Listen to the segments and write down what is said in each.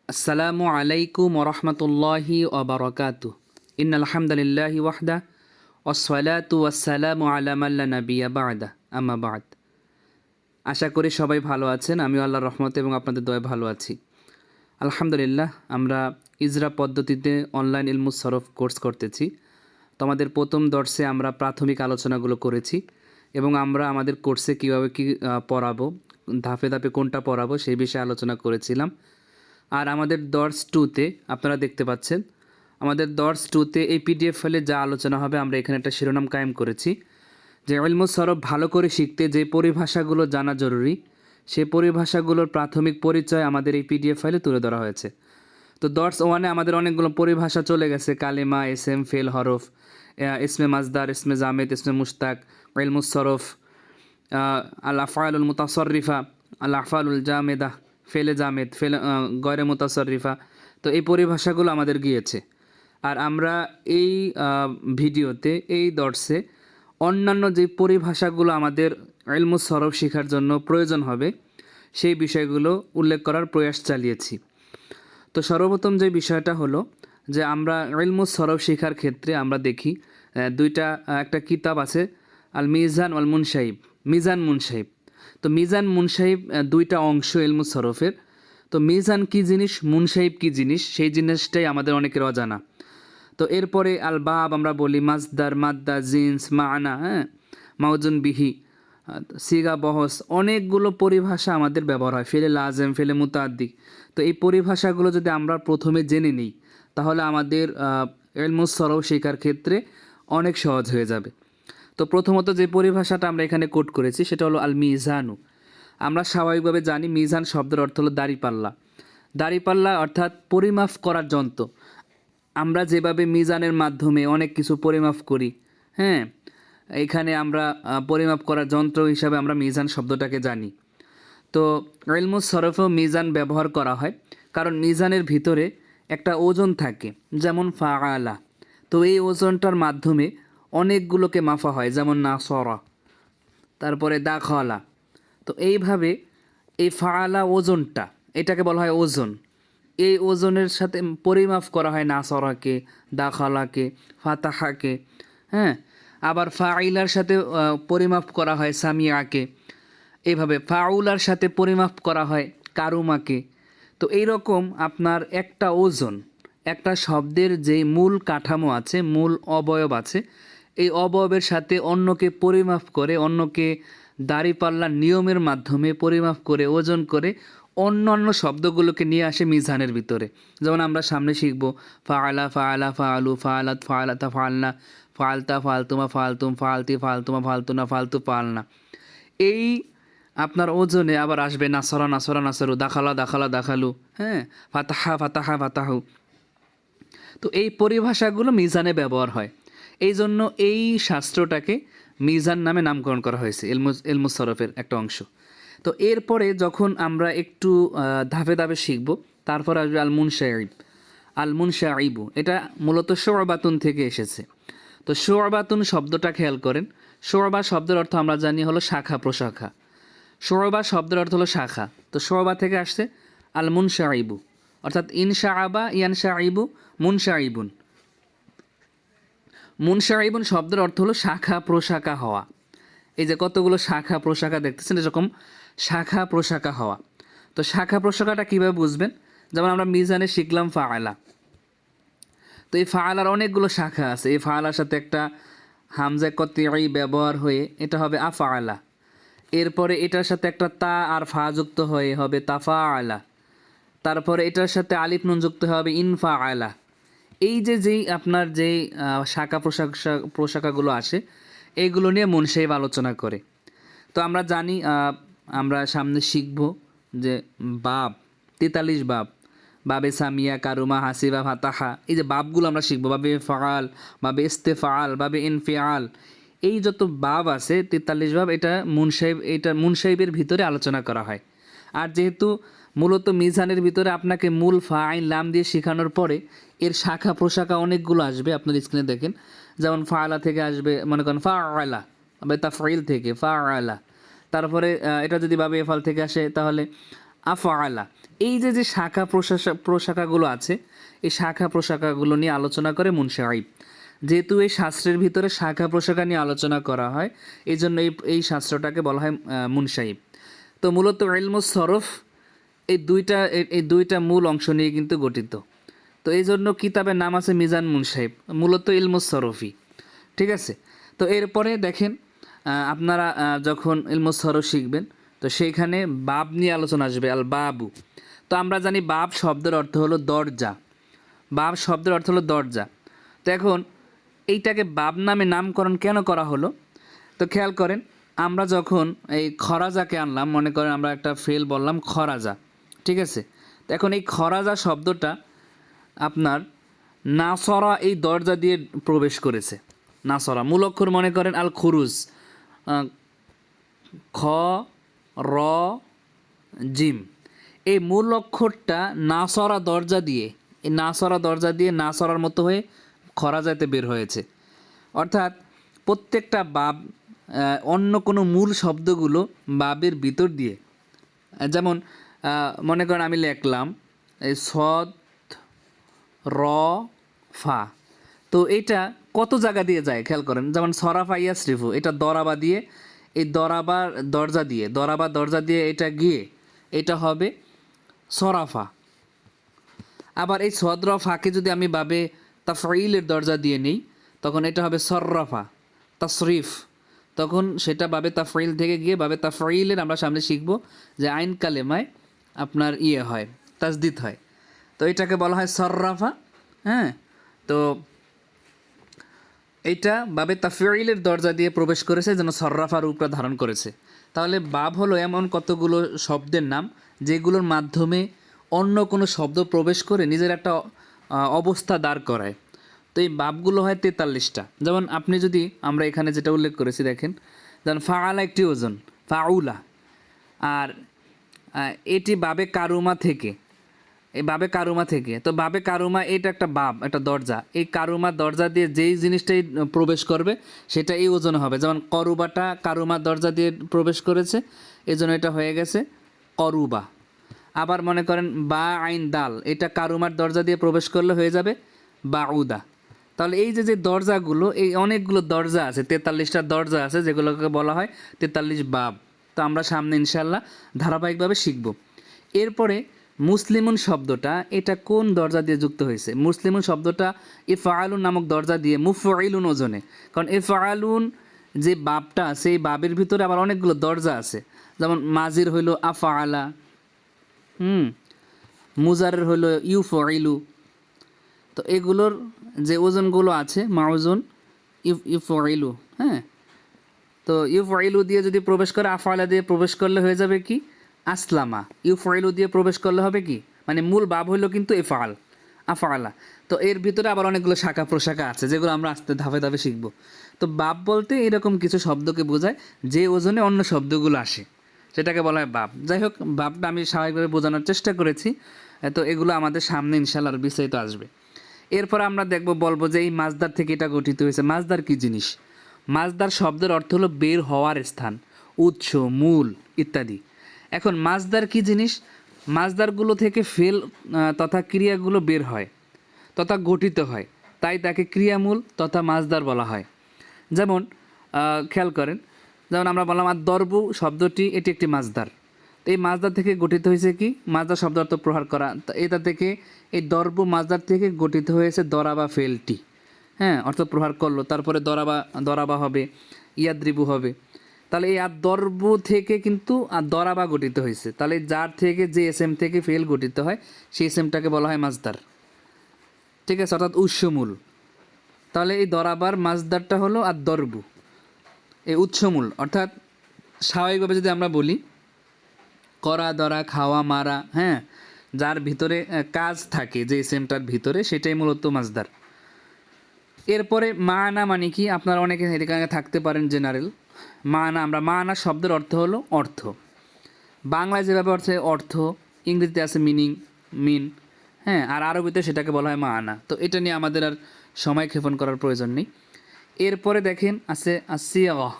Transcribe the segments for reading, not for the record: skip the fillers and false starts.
আসসালামু আলাইকুম ওরহমতুল্লাহি ওবরকাতু ইন্নাল হামদুলিল্লাহি ওয়াহদা ওয়াসসালাতু ওয়াসসালামু আলা মাল্লা নাবিয়্যা বা'দা আম্মা বা'দ। আশা করি সবাই ভালো আছেন। আমিও আল্লাহর রহমতে এবং আপনাদের দয়ায় ভালো আছি। আলহামদুলিল্লাহ, আমরা ইজরা পদ্ধতিতে অনলাইন ইলমুস সরফ কোর্স করতেছি। তো আমাদের প্রথম দর্শে আমরা প্রাথমিক আলোচনাগুলো করেছি এবং আমরা আমাদের কোর্সে কীভাবে কী পড়াবো, ধাপে ধাপে কোনটা পড়াবো সেই বিষয়ে আলোচনা করেছিলাম। আর আমাদের দর্স টুতে আপনারা দেখতে পাচ্ছেন, আমাদের দর্স টুতে এই পিডিএফ ফাইলে যা আলোচনা হবে আমরা এখানে একটা শিরোনাম কায়েম করেছি যে ইলমুস সরফ ভালো করে শিখতে যে পরিভাষাগুলো জানা জরুরি, সেই পরিভাষাগুলোর প্রাথমিক পরিচয় আমাদের এই পিডিএফ ফাইলে তুলে ধরা হয়েছে। তো দর্স ওয়ানে আমাদের অনেকগুলো পরিভাষা চলে গেছে, কালেমা, এসএম, ফেল, হরফ, ইসমে মাজদার, ইসমে জামেদ, ইসমে মুশতাক, ইলমুস সরফ, আল আফআলুল মুতাসাররিফা, আল আফআলুল জামেদা, ফেলে জামেদ, ফেলে গয়রে মুতাসাররিফা। তো এই পরিভাষাগুলো আমাদের গিয়েছে। আর আমরা এই ভিডিওতে, এই দর্সে অন্যান্য যে পরিভাষাগুলো আমাদের ইলমুস সরফ শেখার জন্য প্রয়োজন হবে সেই বিষয়গুলো উল্লেখ করার প্রয়াস চালিয়েছি। তো সর্বপ্রথম যে বিষয়টা হলো যে আমরা ইলমুস সরফ শেখার ক্ষেত্রে আমরা দেখি একটা কিতাব আছে, আল মিজান ওয়াল মুনসাহিব, মিজান মুনসাহিব। তো মিজান মুনসাহিব দুইটা অংশ ইলমুস সরফের। তো মিজান কী জিনিস, মুনসাহিব কী জিনিস, সেই জিনিসটাই আমাদের অনেকের অজানা। তো এরপরে আল বাব আমরা বলি, মাজদার, মাদ্দা, জিন্স, মানা, মাউজুন বিহি, সিগা, বহস, অনেকগুলো পরিভাষা আমাদের ব্যবহার হয়, ফেলে লাজেম, ফেলে মুতাদ্দি। তো এই পরিভাষাগুলো যদি আমরা প্রথমে জেনে নিই তাহলে আমাদের ইলমুস সরফ শেখার ক্ষেত্রে অনেক সহজ হয়ে যাবে। তো প্রথমত যে পরিভাষাটা আমরা এখানে কোট করেছি সেটা হলো আল মিজানু। আমরা স্বাভাবিকভাবে জানি মিজান শব্দের অর্থ হলো দাড়িপাল্লা। দাড়িপাল্লা অর্থাৎ পরিমাপ করার যন্ত্র। আমরা যেভাবে মিজানের মাধ্যমে অনেক কিছু পরিমাপ করি, এখানে আমরা পরিমাপ করার যন্ত্র হিসাবে আমরা মিজান শব্দটাকে জানি। তো ইলমুস সরফেও মিজান ব্যবহার করা হয়, কারণ মিজানের ভিতরে একটা ওজন থাকে, যেমন ফাআলা। তো এই ওজনটার মাধ্যমে অনেকগুলোকে মাফা হয়, যেমন নাসরা, তারপরে দাখলা। তো এইভাবে এই ফাআলা ওজনটা, এটাকে বলা হয় ওজন। এই ওজনের সাথে পরিমাপ করা হয় নাসরাকে, দাখলাকে, ফাতাহাকে। আবার ফাইলার সাথে পরিমাপ করা হয় সামিয়াকে। এইভাবে ফাউলার সাথে পরিমাপ করা হয় কারুমাকে। তো এইরকম আপনার একটা ওজন, একটা শব্দের যে মূল কাঠামো আছে, মূল অবয়ব আছে, এই অবয়বের সাথে অন্যকে পরিমাপ করে, অন্যকে দাড়িপাল্লার নিয়মের মাধ্যমে পরিমাপ করে, ওজন করে অন্যান্য শব্দগুলোকে নিয়ে আসে মিজানের ভিতরে। যেমন আমরা সামনে শিখব ফাআলা, ফাআলা, ফাআলু, ফাআলাত, ফাআলাতা, ফাআলনা, ফাআলতা, ফাআলতুমা, ফাআলতুম, ফাআলতি, ফাআলতুমা, ফাআলতুনা, ফাআলতু, ফাআলনা। এই আপনার ওজনে আবার আসবে নাসরা, নাসরা, নাসরু, দাখালা, দাখালা, দাখালু, ফাতাহা, ফাতাহা, ফাতাহু। তো এই পরিভাষাগুলো মিজানে ব্যবহার হয়। এই জন্য এই শাস্ত্রটাকে মিজান নামে নামকরণ করা হয়েছে, ইলমুস সরফের একটা অংশ। তো এরপরে যখন আমরা একটু ধাপে ধাপে শিখব, তারপর আসবে আল মুনসাইব। আল মুনসাইবু এটা মূলত শুআবাতুন থেকে এসেছে। তো শুআবাতুন শব্দটা খেয়াল করেন। শুআবা শব্দের অর্থ আমরা জানি হলো শাখা, প্রশাখা। শুআবা শব্দের অর্থ হলো শাখা। তো শুআবা থেকে আসছে আল মুনসাইবু, অর্থাৎ ইনশাআবা ইয়ানশাইবু মুনসাইবুন। মুনসাইবুন শব্দের অর্থ হলো শাখা প্রশাখা হওয়া। এই যে কতগুলো শাখা প্রশাখা দেখতেছেন, এরকম শাখা প্রশাখা হওয়া। তো শাখা প্রশাখাটা কীভাবে বুঝবেন? যেমন আমরা মিজানে শিখলাম ফাআলা। তো এই ফাআলার অনেকগুলো শাখা আছে। এই ফাআলার সাথে একটা হামজা কতই ব্যবহার হয়ে এটা হবে আফআলা। এরপরে এটার সাথে একটা তা আর ফা যুক্ত হয়ে হবে তাফাআলা। তারপরে এটার সাথে আলিফ নুন যুক্ত হবে ইনফাআলা। এই যেই আপনার যেই শাখা প্রশাখাগুলো আসে, এইগুলো নিয়ে মুনসাইব আলোচনা করে। তো আমরা জানি, আমরা সামনে শিখব যে বাব, 43 বাব, বাবে সামিয়া, কারুমা, হাসিবা, ফাতাহা, এই যে বাবগুলো আমরা শিখবো, বাবে ফাআল, বাবে ইস্তেফাআল, বাবে ইনফিআল, এই যত বাব আছে 43 বাব, এটা মুনসাইবের ভিতরে আলোচনা করা হয়। আর যেহেতু মূলত মিজানের ভিতরে আপনাকে মূল ফাইল লাম দিয়ে শেখানোর পরে এর শাখা প্রশাখা অনেকগুলো আসবে, আপনার স্ক্রিনে দেখেন। যেমন ফাআলা থেকে আসবে, মনে করেন ফাআলা, বা তাফঈল থেকে ফাআলা। তারপরে এটা যদি বাবে এফাল থেকে আসে তাহলে আফআলা। এই যে যে শাখা প্রশাখাগুলো আছে, এই শাখা প্রশাখাগুলো নিয়ে আলোচনা করে মুনশাইব। যেহেতু এই শাস্ত্রের ভিতরে শাখা প্রশাখা নিয়ে আলোচনা করা হয়, এই জন্য এই শাস্ত্রটাকে বলা হয় মুনশাইব। তো মূলত ইলমুস সরফ এই দুইটা মূল অংশ নিয়ে কিন্তু গঠিত। তো এই জন্য কিতাবের নাম আছে মিজান মুনশাইব, মূলত ইলমুস সরফি। ঠিক আছে। তো এরপরে দেখেন আপনারা যখন ইলমুস সরফ শিখবেন, তো সেইখানে বাব নিয়ে আলোচনা আসবে, আল বাবু। তো আমরা জানি বাব শব্দের অর্থ হলো দরজা। বাব শব্দের অর্থ হলো দরজা। তো এখন এইটাকে বাব নামে নামকরণ কেন করা হলো? তো খেয়াল করেন, আমরা যখন এই খরাজাকে আনলাম, মনে করেন আমরা একটা ফেল বললাম খরাজা, ঠিক আছে। তো এখন এই খরাজা শব্দটা আপনার নাসরা এই দরজা দিয়ে প্রবেশ করেছে। নাসরা মূল অক্ষর মনে করেন আল খুরুজ, খ র জিম, এই মূল অক্ষরটা নাসরা দরজা দিয়ে, এই নাসরা দরজা দিয়ে নাসরার মতো হয়ে খরাজাতে বের হয়েছে। অর্থাৎ প্রত্যেকটা বাব অন্য কোনো মূল শব্দগুলো বাবের ভিতর দিয়ে, যেমন মনে করেন আমি লিখলাম এই সদ র ফা, তো এটা কত জায়গা দিয়ে যায় খেয়াল করেন। যেমন সরাফা ইয়াসরিফু, এটা দরাবা দিয়ে, এই দরাবার দরজা দিয়ে এটা গিয়ে এটা হবে সরাফা। আবার এই সদর ফাকে যদি আমি বাবে তাফঈলের দরজা দিয়ে নিই, তখন এটা হবে সররাফা তাসরিফ, তখন সেটা বাবে তাফঈল থেকে গিয়ে বাবে তাফঈলের আমরা সামনে শিখব যে আইন কালেমায় আপনার হয়, তাসদিদ হয়। তো এটাকে বলা হয় সররাফা। হ্যাঁ, তো এইটা বাবে তাফঈলের দরজা দিয়ে প্রবেশ করেছে, যেন সররাফার রূপটা ধারণ করেছে। তাহলে বাব হলো এমন কতগুলো শব্দের নাম যেগুলোর মাধ্যমে অন্য কোনো শব্দ প্রবেশ করে নিজের একটা অবস্থা দাঁড় করায়। তো এই বাবগুলো হয় 43টা। যেমন আপনি যদি আমরা এখানে যেটা উল্লেখ করেছি দেখেন, যেমন ফাআলা একটি ওজন, ফাউলা, আর এটি বাবে কারুমা থেকে, এই বাবে কারুমা থেকে। তো বাবে কারুমা এটা একটা বাব, একটা দরজা। এই কারুমা দরজা দিয়ে যেই জিনিসটাই প্রবেশ করবে সেটা এই ওজন হবে। যেমন করুবাটা কারুমা দরজা দিয়ে প্রবেশ করেছে, এই জন্য এটা হয়ে গেছে করুবা। আবার মনে করেন বা আইন দাল, এটা কারুমার দরজা দিয়ে প্রবেশ করলে হয়ে যাবে বাউদা। তাহলে এই যে যে দরজাগুলো, এই অনেকগুলো দরজা আছে, 43টা দরজা আছে, যেগুলোকে বলা হয় 43 বাব। তো আমরা সামনে ইনশাল্লাহ ধারাবাহিকভাবে শিখব। এরপরে মুসলিমুন শব্দটা এটা কোন দরজা দিয়ে যুক্ত হয়েছে? মুসলিমুন শব্দটা ইফআলুন নামক দরজা দিয়ে, মুফঈলুন ওজনে। কারণ ইফআলুন যে বাবটা আছে, এই বাবের ভিতরে আবার অনেকগুলো দরজা আছে। যেমন মাজির হইল আফআলা, মুজারের হইল ইউফঈলু। তো এগুলোর যে ওজনগুলো আছে মাউজন ইউফঈলু। হ্যাঁ, তো ইউফঈলু দিয়ে যদি প্রবেশ করে আফআলা দিয়ে প্রবেশ করলে হয়ে যাবে কি আসলামা। ইউফঈলু দিয়ে প্রবেশ করলে হবে কি, মানে মূল বাব হইল কিন্তু ইফআল, আফআলা। তো এর ভিতরে আবার অনেকগুলো শাখা প্রশাখা আছে, যেগুলো আমরা আস্তে ধাপে ধাপে শিখব। তো বাব বলতে এরকম কিছু শব্দকে বোঝায় যে ওজনে অন্য শব্দগুলো আসে, সেটাকে বলা হয় বাব। যাই হোক, বাবটা আমি স্বাভাবিকভাবে বোঝানোর চেষ্টা করেছি। তো এগুলো আমাদের সামনে ইনশাআল্লাহ আর বিস্তারিত আসবে। এরপর আমরা বলবো যে এই মাজদার থেকে এটা গঠিত হয়েছে। মাজদার কি জিনিস? মাজদার শব্দের অর্থ হলো বের হওয়ার স্থান, উৎস, মূল ইত্যাদি। এখন মাজদার কি জিনিস? মাজদারগুলো থেকে ফেল তথা ক্রিয়াগুলো বের হয় তথা গঠিত হয়, তাই তাকে ক্রিয়ামূল তথা মাজদার বলা হয়। যেমন খেয়াল করেন, যেমন আমরা বললাম আর দরবু শব্দটি, এটি একটি মাজদার। তো এই মাজদার থেকে গঠিত হয়েছে কি? মাজদার শব্দ অর্থ প্রহার করা। এটা থেকে এই দরবু মাজদার থেকে গঠিত হয়েছে দরাবা ফেলটি। হ্যাঁ, অর্থ প্রহার করলো, তারপরে দরাবা হবে, ইয়াদ্রিবু হবে। তাহলে এই আর দরবু থেকে কিন্তু আর দরাবা গঠিত হয়েছে। তাহলে যার থেকে যে এসএম থেকে ফেল গঠিত হয় সেই এসএমটাকে বলা হয় মাজদার। ঠিক আছে, অর্থাৎ উৎসমূল। তাহলে এই দরাবার মাজদারটা হলো আর দরবু, এই উৎসমূল। অর্থাৎ স্বাভাবিকভাবে যদি আমরা বলি করা, ধরা, খাওয়া, মারা, হ্যাঁ, যার ভিতরে কাজ থাকে যে এসএমটার ভিতরে, সেটাই মূলত মাজদার। এরপরে মানা মানে কি? আপনারা অনেকে এখানে থাকতে পারেন জেনারেল মানা। আমরা মানা শব্দের অর্থ হলো অর্থ। বাংলায় যেভাবে অর্থ, ইংরেজিতে আছে মিন। হ্যাঁ, আর আরবিতে সেটাকে বলা হয় মানা। তো এটা নিয়ে আমাদের আর সময় ক্ষেপণ করার প্রয়োজন নেই। এরপরে দেখেন আছে সিয়াগা।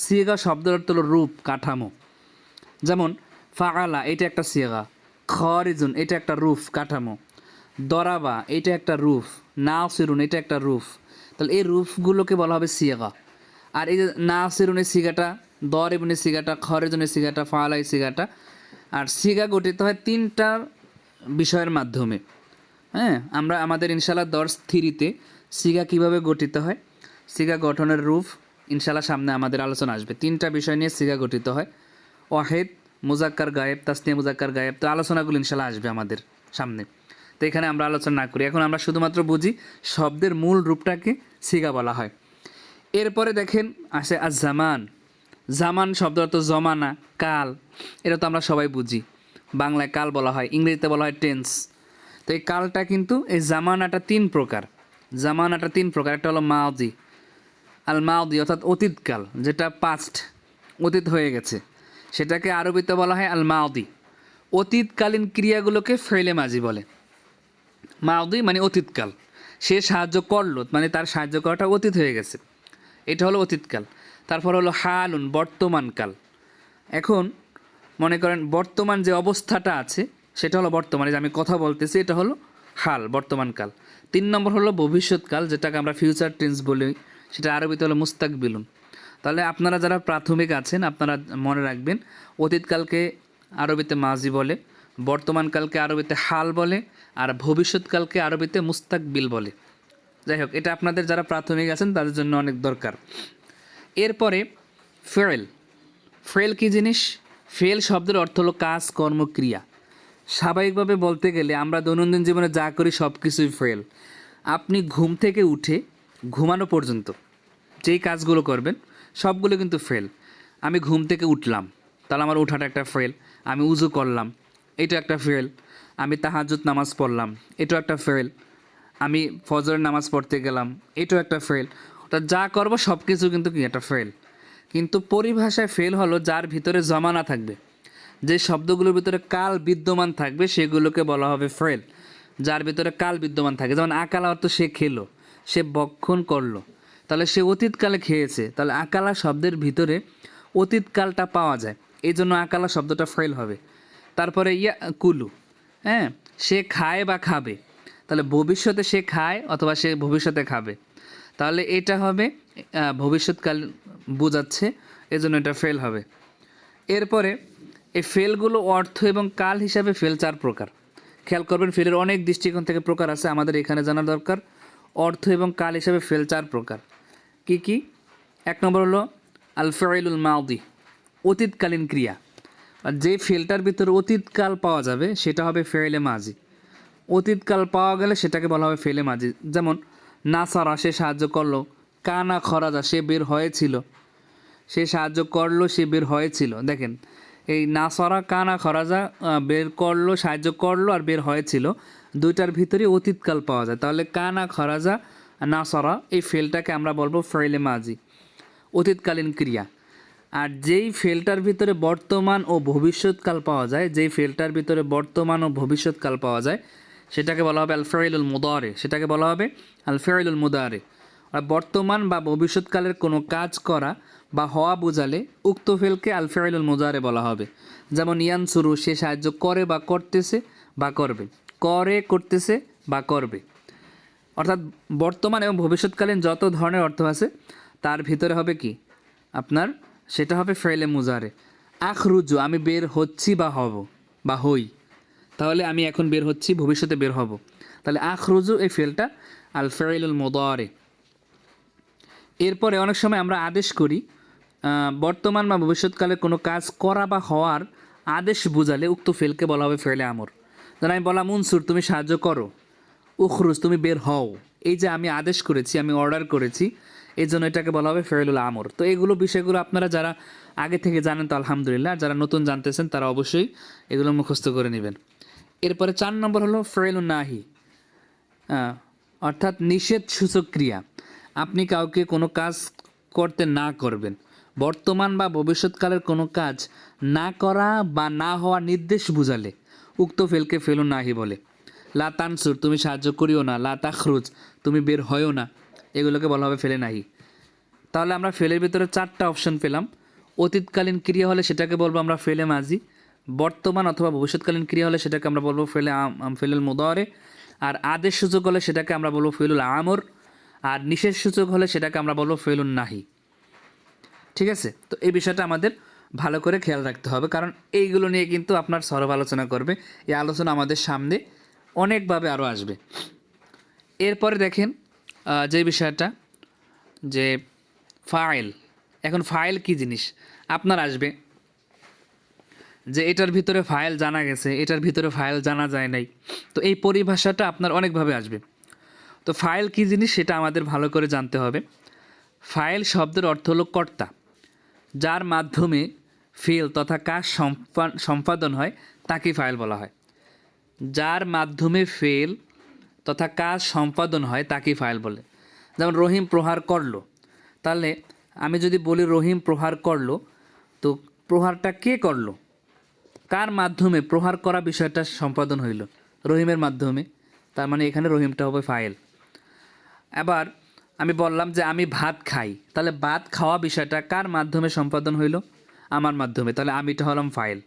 সিয়াগা শব্দের অর্থ হলো রূপ, কাঠামো। যেমন ফাআলা, এটা একটা সিয়াগা। খরিজুন এটা একটা রুফ কাঠামো, দরাবা এটা একটা রুফ, নাসিরুন এটা একটা রুফ। তাহলে এই রুফগুলোকে বলা হবে সিগা। আর এই যে নাসিরুনের সিগাটা, দরিবুনের সিগাটা, খরিজুনের সিগাটা, ফালাই সিগাটা, আর সিগা গঠিত হয় তিনটা বিষয়ের মাধ্যমে। হ্যাঁ, আমরা আমাদের ইনশাল্লাহ দর্স থ্রিতে সিগা কীভাবে গঠিত হয়, সিগা গঠনের রূপ ইনশাল্লাহ সামনে আমাদের আলোচনা আসবে। তিনটা বিষয় নিয়ে সিগা গঠিত হয়, ওয়াহেদ, মুজাক্কার গায়েব, তাসনিয়া মুজাক্কার গায়েব। তো আলোচনাগুলো ইনশাল্লাহ আসবে আমাদের সামনে, তো এখানে আমরা আলোচনা না করি। এখন আমরা শুধুমাত্র বুঝি শব্দের মূল রূপটাকে সিগা বলা হয়। এরপরে দেখেন আসে আজ জামান। জামান শব্দ অর্থ জমানা, কাল, এটা তো আমরা সবাই বুঝি। বাংলায় কাল বলা হয়, ইংরেজিতে বলা হয় টেন্স। তো এই কালটা কিন্তু এই জামানাটা তিন প্রকার। জামানাটা তিন প্রকার। একটা হলো মাউদি, আল মাউদি অর্থাৎ অতীতকাল, যেটা পাস্ট, অতীত হয়ে গেছে, সেটাকে আরবিতে বলা হয় আল মাউদি। অতীতকালীন ক্রিয়াগুলোকে ফেলে মাজি বলে। মাউদি মানে অতীতকাল, সে সাহায্য করলো মানে তার সাহায্য করাটা অতীত হয়ে গেছে, এটা হলো অতীতকাল। তারপর হলো হালুন, বর্তমানকাল। এখন মনে করেন বর্তমান যে অবস্থাটা আছে সেটা হলো বর্তমানে যে আমি কথা বলতেছি, এটা হলো হাল, বর্তমানকাল। 3 নম্বর হলো ভবিষ্যৎকাল, যেটাকে আমরা ফিউচার টেন্স বলি, সেটা আরবিতে হলো মুস্তাকবিলুন। তাহলে আপনারা যারা প্রাথমিক আছেন আপনারা মনে রাখবেন, অতীতকালকে আরবিতে মাজি বলে, বর্তমানকালকে আরবিতে হাল বলে, আর ভবিষ্যৎকালকে আরবিতে মুস্তাকবিল বলে। যাই হোক, এটা আপনাদের যারা প্রাথমিক আছেন তাদের জন্য অনেক দরকার। এরপরে ফেল। ফেল কী জিনিস? ফেল শব্দের অর্থ হলো কাজ, কর্ম, ক্রিয়া। স্বাভাবিকভাবে বলতে গেলে আমরা দৈনন্দিন জীবনে যা করি সব কিছুই ফেল। আপনি ঘুম থেকে উঠে ঘুমানো পর্যন্ত যেই কাজগুলো করবেন সবগুলো কিন্তু ফেল। আমি ঘুম থেকে উঠলাম, তাহলে আমার ওঠাটা একটা ফেল। আমি উজু করলাম, এটা একটা ফেল। আমি তাহাজ্জুদ নামাজ পড়লাম, এটাও একটা ফেল। আমি ফজরের নামাজ পড়তে গেলাম, এটাও একটা ফেল। তা যা করবো সব কিছু কিন্তু কি একটা ফেল। কিন্তু পরিভাষায় ফেল হলো যার ভিতরে জমানা থাকবে, যে শব্দগুলোর ভিতরে কাল বিদ্যমান থাকবে সেগুলোকে বলা হবে ফেল। যার ভিতরে কাল বিদ্যমান থাকে, যেমন আকালা অর্থ সে খেলো, সে বক্ষণ করলো, তাহলে সে অতীতকালে খেয়েছে, তাহলে আকালা শব্দের ভিতরে অতীতকালটা পাওয়া যায়, এই জন্য আকালা শব্দটা ফেল হবে। তারপরে ইয়া কুলু, হ্যাঁ, সে খায় বা খাবে, তাহলে ভবিষ্যতে সে খায় অথবা সে ভবিষ্যতে খাবে, তাহলে এটা হবে ভবিষ্যৎকাল বোঝাচ্ছে, এজন্য এটা ফেল হবে। এরপরে এই ফেলগুলো অর্থ এবং কাল হিসাবে ফেল 4 প্রকার। খেয়াল করবেন, ফেলের অনেক দৃষ্টিকোণ থেকে প্রকার আছে, আমাদের এখানে জানা দরকার। অর্থ এবং কাল হিসাবে ফেল 4 প্রকার। কি কি? 1 নম্বর হলো আল ফাইলুল মাউদি, অতীতকালীন ক্রিয়া। আর যে ফেলটার ভিতরে অতীতকাল পাওয়া যাবে সেটা হবে ফেলে মাজি। অতীতকাল পাওয়া গেলে সেটাকে বলা হবে ফেলে মাজি। যেমন নাসারা, সে সাহায্য করলো। কানা খরাজা, সে বের হয়েছিল, সে সাহায্য করলো, সে বের হয়েছিল। দেখেন, এই নাসরা, কানা খরাজা, বের করলো, সাহায্য করলো আর বের হয়েছিল, দুইটার ভিতরে অতীতকাল পাওয়া যায়। তাহলে কানা খরাজা নাসরা, এই ফেলটাকে আমরা বলবো ফেলে মাজি, অতীতকালীন ক্রিয়া। আর যেই ফেলটার ভিতরে বর্তমান ও ভবিষ্যৎকাল পাওয়া যায়, যেই ফেলটার ভিতরে বর্তমান ও ভবিষ্যৎকাল পাওয়া যায় সেটাকে বলা হবে আল ফাইলুল মুদারে, সেটাকে বলা হবে আল ফাইলুল মুদারে। আর বর্তমান বা ভবিষ্যৎকালের কোনো কাজ করা বা হওয়া বোঝালে উক্ত ফেলকে আল ফাইলুল মুদারে বলা হবে। যেমন ইয়ানসুরু, সে সাহায্য করে বা করতেছে বা করবে, করে, করতেছে বা করবে। অর্থাৎ বর্তমান এবং ভবিষ্যৎকালীন যত ধরনের অর্থ আছে তার ভিতরে হবে কি আপনার, সেটা হবে ফেলে মুজারে। আখরুজু, আমি বের হচ্ছি বা হব বা হই, তাহলে আমি এখন বের হচ্ছি, ভবিষ্যতে বের হব, তাহলে আখরুজু এই ফেলটা আল ফাইলুল মুদারে। এরপরে অনেক সময় আমরা আদেশ করি, বর্তমান বা ভবিষ্যৎকালে কোনো কাজ করা বা হওয়ার আদেশ বোঝালে উক্ত ফেলকে বলা হবে ফেলে আমর। যেন আমি বললাম উনসুর, তুমি সাহায্য করো, উখরুজ, তুমি বের হও। এই যে আমি আদেশ করেছি, আমি অর্ডার করেছি, এই জন্য এটাকে বলা হবে ফেলুল আমর। তো এগুলো বিষয়গুলো আপনারা যারা আগে থেকে জানেন তো আলহামদুলিল্লাহ, যারা নতুন জানতেছেন তারা অবশ্যই এগুলো মুখস্থ করে নেবেন। এরপরে 4 নম্বর হলো ফেলুন নাহি, অর্থাৎ নিষেধ সূচক ক্রিয়া। আপনি কাউকে কোনো কাজ করতে না করবেন, বর্তমান বা ভবিষ্যৎকালের কোনো কাজ না করা বা না হওয়ার নির্দেশ বুঝালে উক্ত ফেলকে ফেলুন নাহি বলে। লা তানসুর, তুমি সাহায্য করিও না। লা তাখরুজ, তুমি বের হয়ও না। এগুলোকে বলা হবে ফেলে নাহি। তাহলে আমরা ফেলের ভিতরে 4টা অপশন পেলাম। অতীতকালীন ক্রিয়া হলে সেটাকে বলবো আমরা ফেলে মাজি, বর্তমান অথবা ভবিষ্যৎকালীন ক্রিয়া হলে সেটাকে আমরা বলবো ফেলুল মুদারে, আর আদেশ সূচক হলে সেটাকে আমরা বলবো ফেলুল আমর, আর নিষেধ সূচক হলে সেটাকে আমরা বলবো ফেলুন নাহি। ঠিক আছে, তো এই বিষয়টা আমাদের ভালো করে খেয়াল রাখতে হবে, কারণ এইগুলো নিয়ে কিন্তু আপনার সরব আলোচনা করবে। এই আলোচনা আমাদের সামনে অনেকভাবে আরও আসবে। এরপরে দেখেন যে বিষয়টা, যে ফাইল। এখন ফাইল কি জিনিস আপনার আসবে, যে এটার ভিতরে ফাইল জানা গেছে, এটার ভিতরে ফাইল জানা যায় নাই। তো এই পরিভাষাটা আপনার অনেকভাবে আসবে। তো ফাইল কি জিনিস সেটা আমাদের ভালো করে জানতে হবে। ফাইল শব্দের অর্থ হলো কর্তা, যার মাধ্যমে ফেল তথা কাজ সম্পাদন হয় তাকেই ফাইল বলা হয়। যার মাধ্যমে ফেল তথা কাজ সম্পাদন হয় তাকেই ফাইল বলে। যেমন রহিম প্রহার করলো, তাহলে আমি যদি বলি রহিম প্রহার করলো, তো প্রহারটা কে করলো, কার মাধ্যমে প্রহার করা বিষয়টা সম্পাদন হইল, রহিমের মাধ্যমে, তার মানে এখানে রহিমটা হবে ফাইল। আবার আমি বললাম যে আমি ভাত খাই, তাহলে ভাত খাওয়া বিষয়টা কার মাধ্যমে সম্পাদন হইল, আমার মাধ্যমে, তাহলে আমিটা হলাম ফাইল।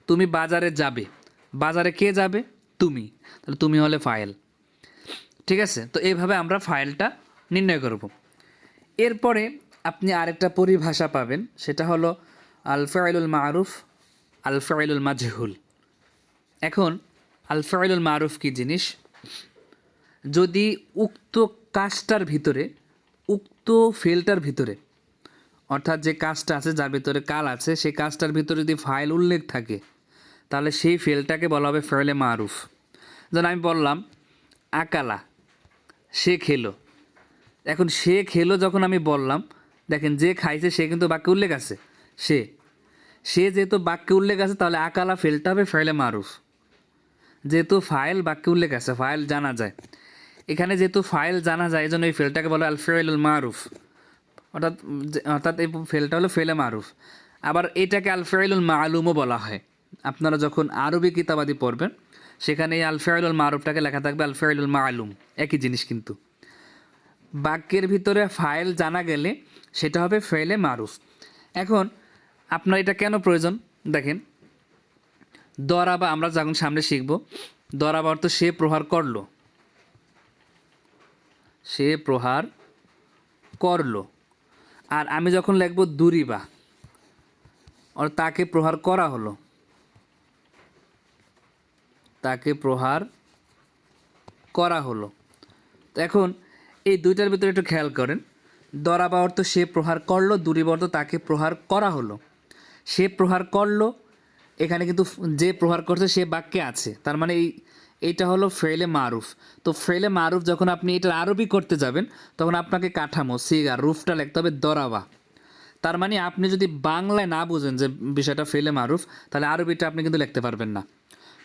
তুমি বাজারে যাবে, বাজারে কে যাবে, তুমি, তাহলে তুমি হলে ফাইল। ঠিক আছে, তো এইভাবে আমরা ফাইলটা নির্ণয় করব। এরপরে আপনি আরেকটা পরিভাষা পাবেন, সেটা হলো আল ফাইলুল মারুফ, আল ফাইলুল মাজহুল। এখন আল ফাইলুল মারুফ কী জিনিস, যদি উক্ত কাজটার ভিতরে, উক্ত ফেলটার ভিতরে, অর্থাৎ যে কাজটা আছে যার ভিতরে কাল আছে, সেই কাজটার ভিতরে যদি ফাইল উল্লেখ থাকে, তাহলে সেই ফেলটাকে বলা হবে ফেলে মারুফ। যেমন আমি বললাম আকালা, সে খেলো। এখন সে খেলো যখন আমি বললাম, দেখেন যে খাইছে সে কিন্তু বাক্যে উল্লেখ আছে, সে যেহেতু বাক্যে উল্লেখ আছে, তাহলে আকালা ফেলটা হবে ফেলে মারুফ। যেহেতু ফাইল বাক্যে উল্লেখ আছে, ফাইল জানা যায়, এখানে যেহেতু ফাইল জানা যায়, এই জন্য এই ফেলটাকে বলা আল ফেলুল মারুফ, অর্থাৎ এই ফেলটা হলো ফেলে মারুফ। আবার এটাকে আল ফেলুল মালুমও বলা হয়। আপনারা যখন আরবি কিতাবাদি পড়বেন, সেখানে এই আল ফেলুল মারুফটাকে লেখা থাকবে আল ফেলুল মালুম, একই জিনিস। কিন্তু বাক্যের ভিতরে ফাইল জানা গেলে সেটা হবে ফেলে মারুফ। এখন আপনার এটা কেন প্রয়োজন দেখেন, দরাবা আমরা যখন সামনে শিখব, দরাবা অর্থ সে প্রহার করলো, সে প্রহার করলো। আর আমি যখন লিখব দুরিবা, আর তাকে প্রহার করা হলো, তাকে প্রহার করা হলো। তো এখন এই দুইটার ভিতরে একটু খেয়াল করেন, দরাবা অর্থ সে প্রহার করলো, দুরিবা অর্থ তাকে প্রহার করা হলো। সে প্রহার করলো, এখানে কিন্তু যে প্রহার করছে সে বাক্যে আছে, তার মানে এইটা হলো ফেলে মারুফ। তো ফেলে মারুফ যখন আপনি এটার আরবি করতে যাবেন, তখন আপনাকে কাঠামো সিগা রুফটা লিখতে হবে দরাবা। তার মানে আপনি যদি বাংলায় না বুঝেন যে বিষয়টা ফেলে মারুফ, তাহলে আরবিটা আপনি কিন্তু লিখতে পারবেন না।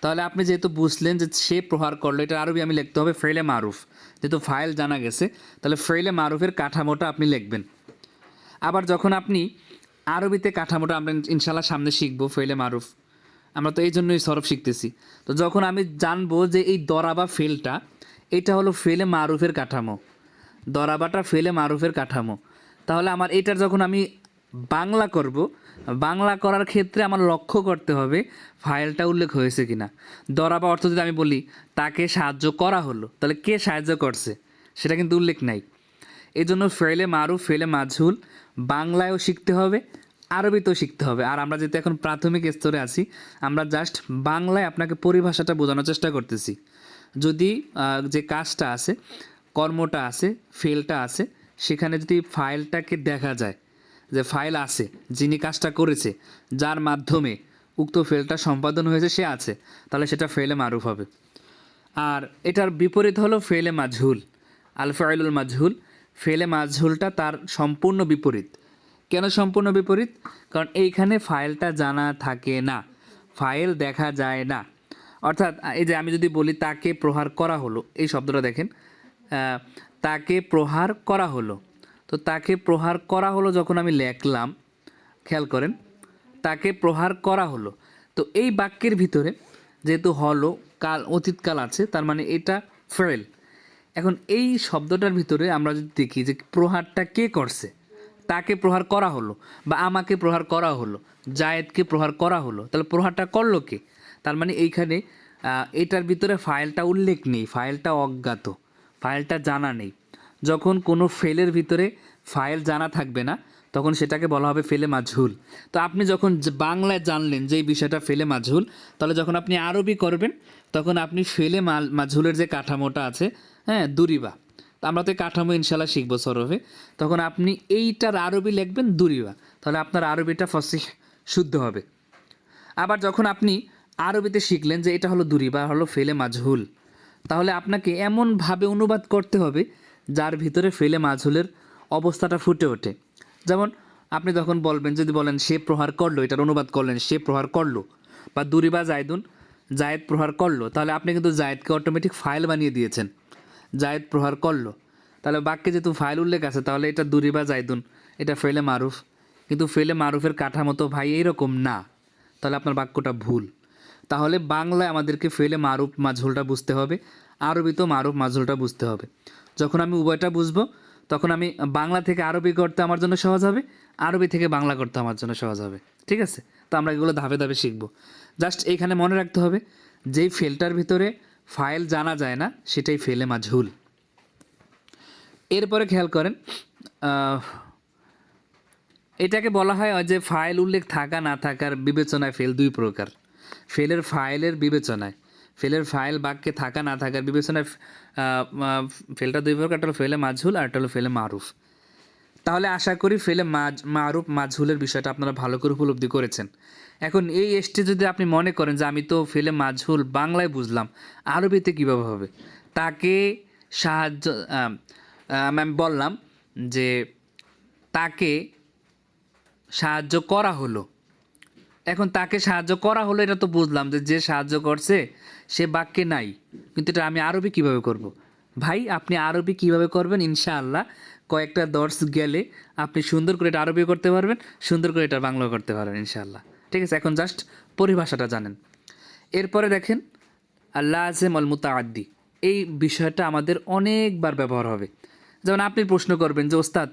তাহলে আপনি যেহেতু বুঝলেন যে সে প্রহার করলো, এটা আরবি আমি লিখতে হবে ফেলে মারুফ, যেহেতু ফাইল জানা গেছে, তাহলে ফেলে মারুফের কাঠামোটা আপনি লিখবেন। আবার যখন আপনি আরবিতে কাঠামোটা আমরা ইনশাল্লাহ সামনে শিখবো ফেলে মারুফ, আমরা তো এই জন্যই সরফ শিখতেছি। তো যখন আমি জানবো যে এই দরাবা ফেলটা, এটা হলো ফেলে মারুফের কাঠামো, দরাবাটা ফেলে মারুফের কাঠামো, তাহলে আমার এটার যখন আমি বাংলা করব, বাংলা করার ক্ষেত্রে আমার লক্ষ্য করতে হবে ফাইলটা উল্লেখ হয়েছে কিনা। দরাবা অর্থ যদি আমি বলি তাকে সাহায্য করা হলো, তাহলে কে সাহায্য করছে সেটা কিন্তু উল্লেখ নাই। এই জন্য ফেলে মারুফ, ফেলে মাজহুল বাংলায়ও শিখতে হবে, আরবিতেও শিখতে হবে। আর আমরা যেহেতু এখন প্রাথমিক স্তরে আছি, আমরা জাস্ট বাংলায় আপনাকে পরিভাষাটা বোঝানোর চেষ্টা করতেছি। যদি যে কাজটা আছে, কর্মটা আছে, ফেলটা আছে, সেখানে যদি ফাইলটাকে দেখা যায় যে ফাইল আছে, যিনি কাজটা করেছে, যার মাধ্যমে উক্ত ফেলটা সম্পাদন হয়েছে সে আছে, তাহলে সেটা ফেলে মারুফ হবে। আর এটার বিপরীত হলো ফেলে মাজহুল, আল ফাইলুল মাজহুল। ফেলে মাজহুলটা তার সম্পূর্ণ বিপরীত। কেন সম্পূর্ণ বিপরীত? কারণ এইখানে ফাইলটা জানা থাকে না, ফাইল দেখা যায় না। অর্থাৎ এই যে আমি যদি বলি তাকে প্রহার করা হলো, এই শব্দটা দেখেন, তাকে প্রহার করা হলো। তো তাকে প্রহার করা হলো যখন আমি লিখলাম, খেয়াল করেন, তাকে প্রহার করা হলো। তো এই বাক্যের ভিতরে যেহেতু হলো কাল, অতীতকাল আছে, তার মানে এটা ফেল। এখন এই শব্দটার ভিতরে আমরা যদি দেখি যে প্রহারটা কে করছে, তাকে প্রহার করা হলো বা আমাকে প্রহার করা হলো, জায়েদকে প্রহার করা হলো, তাহলে প্রহারটা করলো কে? তার মানে এইখানে এটার ভিতরে ফাইলটা উল্লেখ নেই, ফাইলটা অজ্ঞাত, ফাইলটা জানা নেই। যখন কোনো ফেলের ভিতরে ফাইল জানা থাকবে না তখন সেটাকে বলা হবে ফেলে মাজহুল। তো আপনি যখন বাংলায় জানলেন যে এই বিষয়টা ফেলে মাজহুল, তাহলে যখন আপনি আরবি করবেন তখন আপনি ফেলে মাজহুলের যে কাঠামোটা আছে, হ্যাঁ, দুরিবা, তো আমরা তো এই কাঠামো ইনশাল্লাহ শিখবো সরফে, তখন আপনি এইটার আরবি লিখবেন দুরিবা, তাহলে আপনার আরবিটা ফসিহ শুদ্ধ হবে। আবার যখন আপনি আরবিতে শিখলেন যে এটা হলো দুরিবা, হলো ফেলে মাজহুল, তাহলে আপনাকে এমনভাবে অনুবাদ করতে হবে যার ভিতরে ফেলে মাজহুলের অবস্থাটা ফুটে ওঠে। যেমন আপনি তখন বলবেন, যদি বলেন সে প্রহার করলো, এটার অনুবাদ করলেন সে প্রহার করলো, বা দুরিবা জায়দুন, জায়েদ প্রহার করলো, তাহলে আপনি কিন্তু জায়েদকে অটোমেটিক ফাইল বানিয়ে দিয়েছেন, জায়েদ প্রহার করলো। তাহলে বাক্যে যেহেতু ফাইল উল্লেখ আছে, তাহলে এটা দুরিবা জায়দুন, এটা ফেলে মারুফ, কিন্তু ফেলে মারুফের কাঠামো তো ভাই এইরকম না, তাহলে আপনার বাক্যটা ভুল। তাহলে বাংলায় আমাদেরকে ফেলে মারুফ মাজহুলটা বুঝতে হবে, আরবিতেও মারুফ মাজহুলটা বুঝতে হবে। যখন আমি উভয়টা বুঝবো তখন আমি বাংলা থেকে আরবি করতে আমার জন্য সহজ হবে, আরবি থেকে বাংলা করতে আমার জন্য সহজ হবে। ঠিক আছে? তো আমরা এগুলো ধাপে ধাপে শিখবো। জাস্ট এইখানে মনে রাখতে হবে যেই ফেলটার ভিতরে ফাইল জানা যায় না সেটাই ফেলে মাজহুল। এরপরে খেয়াল করেন, এটাকে বলা হয় যে ফাইল উল্লেখ থাকা না থাকার বিবেচনায় ফেল দুই প্রকার। ফেলের ফাইলের বিবেচনায়, ফেলের ফাইল বাক্যে থাকা না থাকার বিবেচনায় ফেলটা দুই প্রকার, একটা হলো ফেলে মাজহুল আর একটা হলো ফেলে মারুফ। তাহলে আশা করি ফেলে মারুফ মাজহুলের বিষয়টা আপনারা ভালো করে উপলব্ধি করেছেন। এখন এই এসটি যদি আপনি মনে করেন যে আমি তো ফেলে মাজহুল বাংলায় বুঝলাম, আরবিতে কীভাবে হবে, তাকে সাহায্য, আমি বললাম যে তাকে সাহায্য করা হলো। এখন তাকে সাহায্য করা হলো এটা তো বুঝলাম যে যে সাহায্য করছে সে বাক্যে নাই, কিন্তু এটা আমি আরবি কিভাবে করব? ভাই আপনি আরবি কিভাবে করবেন ইনশাআল্লাহ কয়েকটা দর্শ গেলে আপনি সুন্দর করে এটা আরবি করতে পারবেন, সুন্দর করে এটা বাংলাও করতে পারবেন ইনশাআল্লাহ। ঠিক আছে? এখন জাস্ট পরিভাষাটা জানেন। এরপরে দেখেন লাযিম আল মুতাআদ্দি, এই বিষয়টা আমাদের অনেকবার ব্যবহার হবে। যেমন আপনি প্রশ্ন করবেন যে ওস্তাদ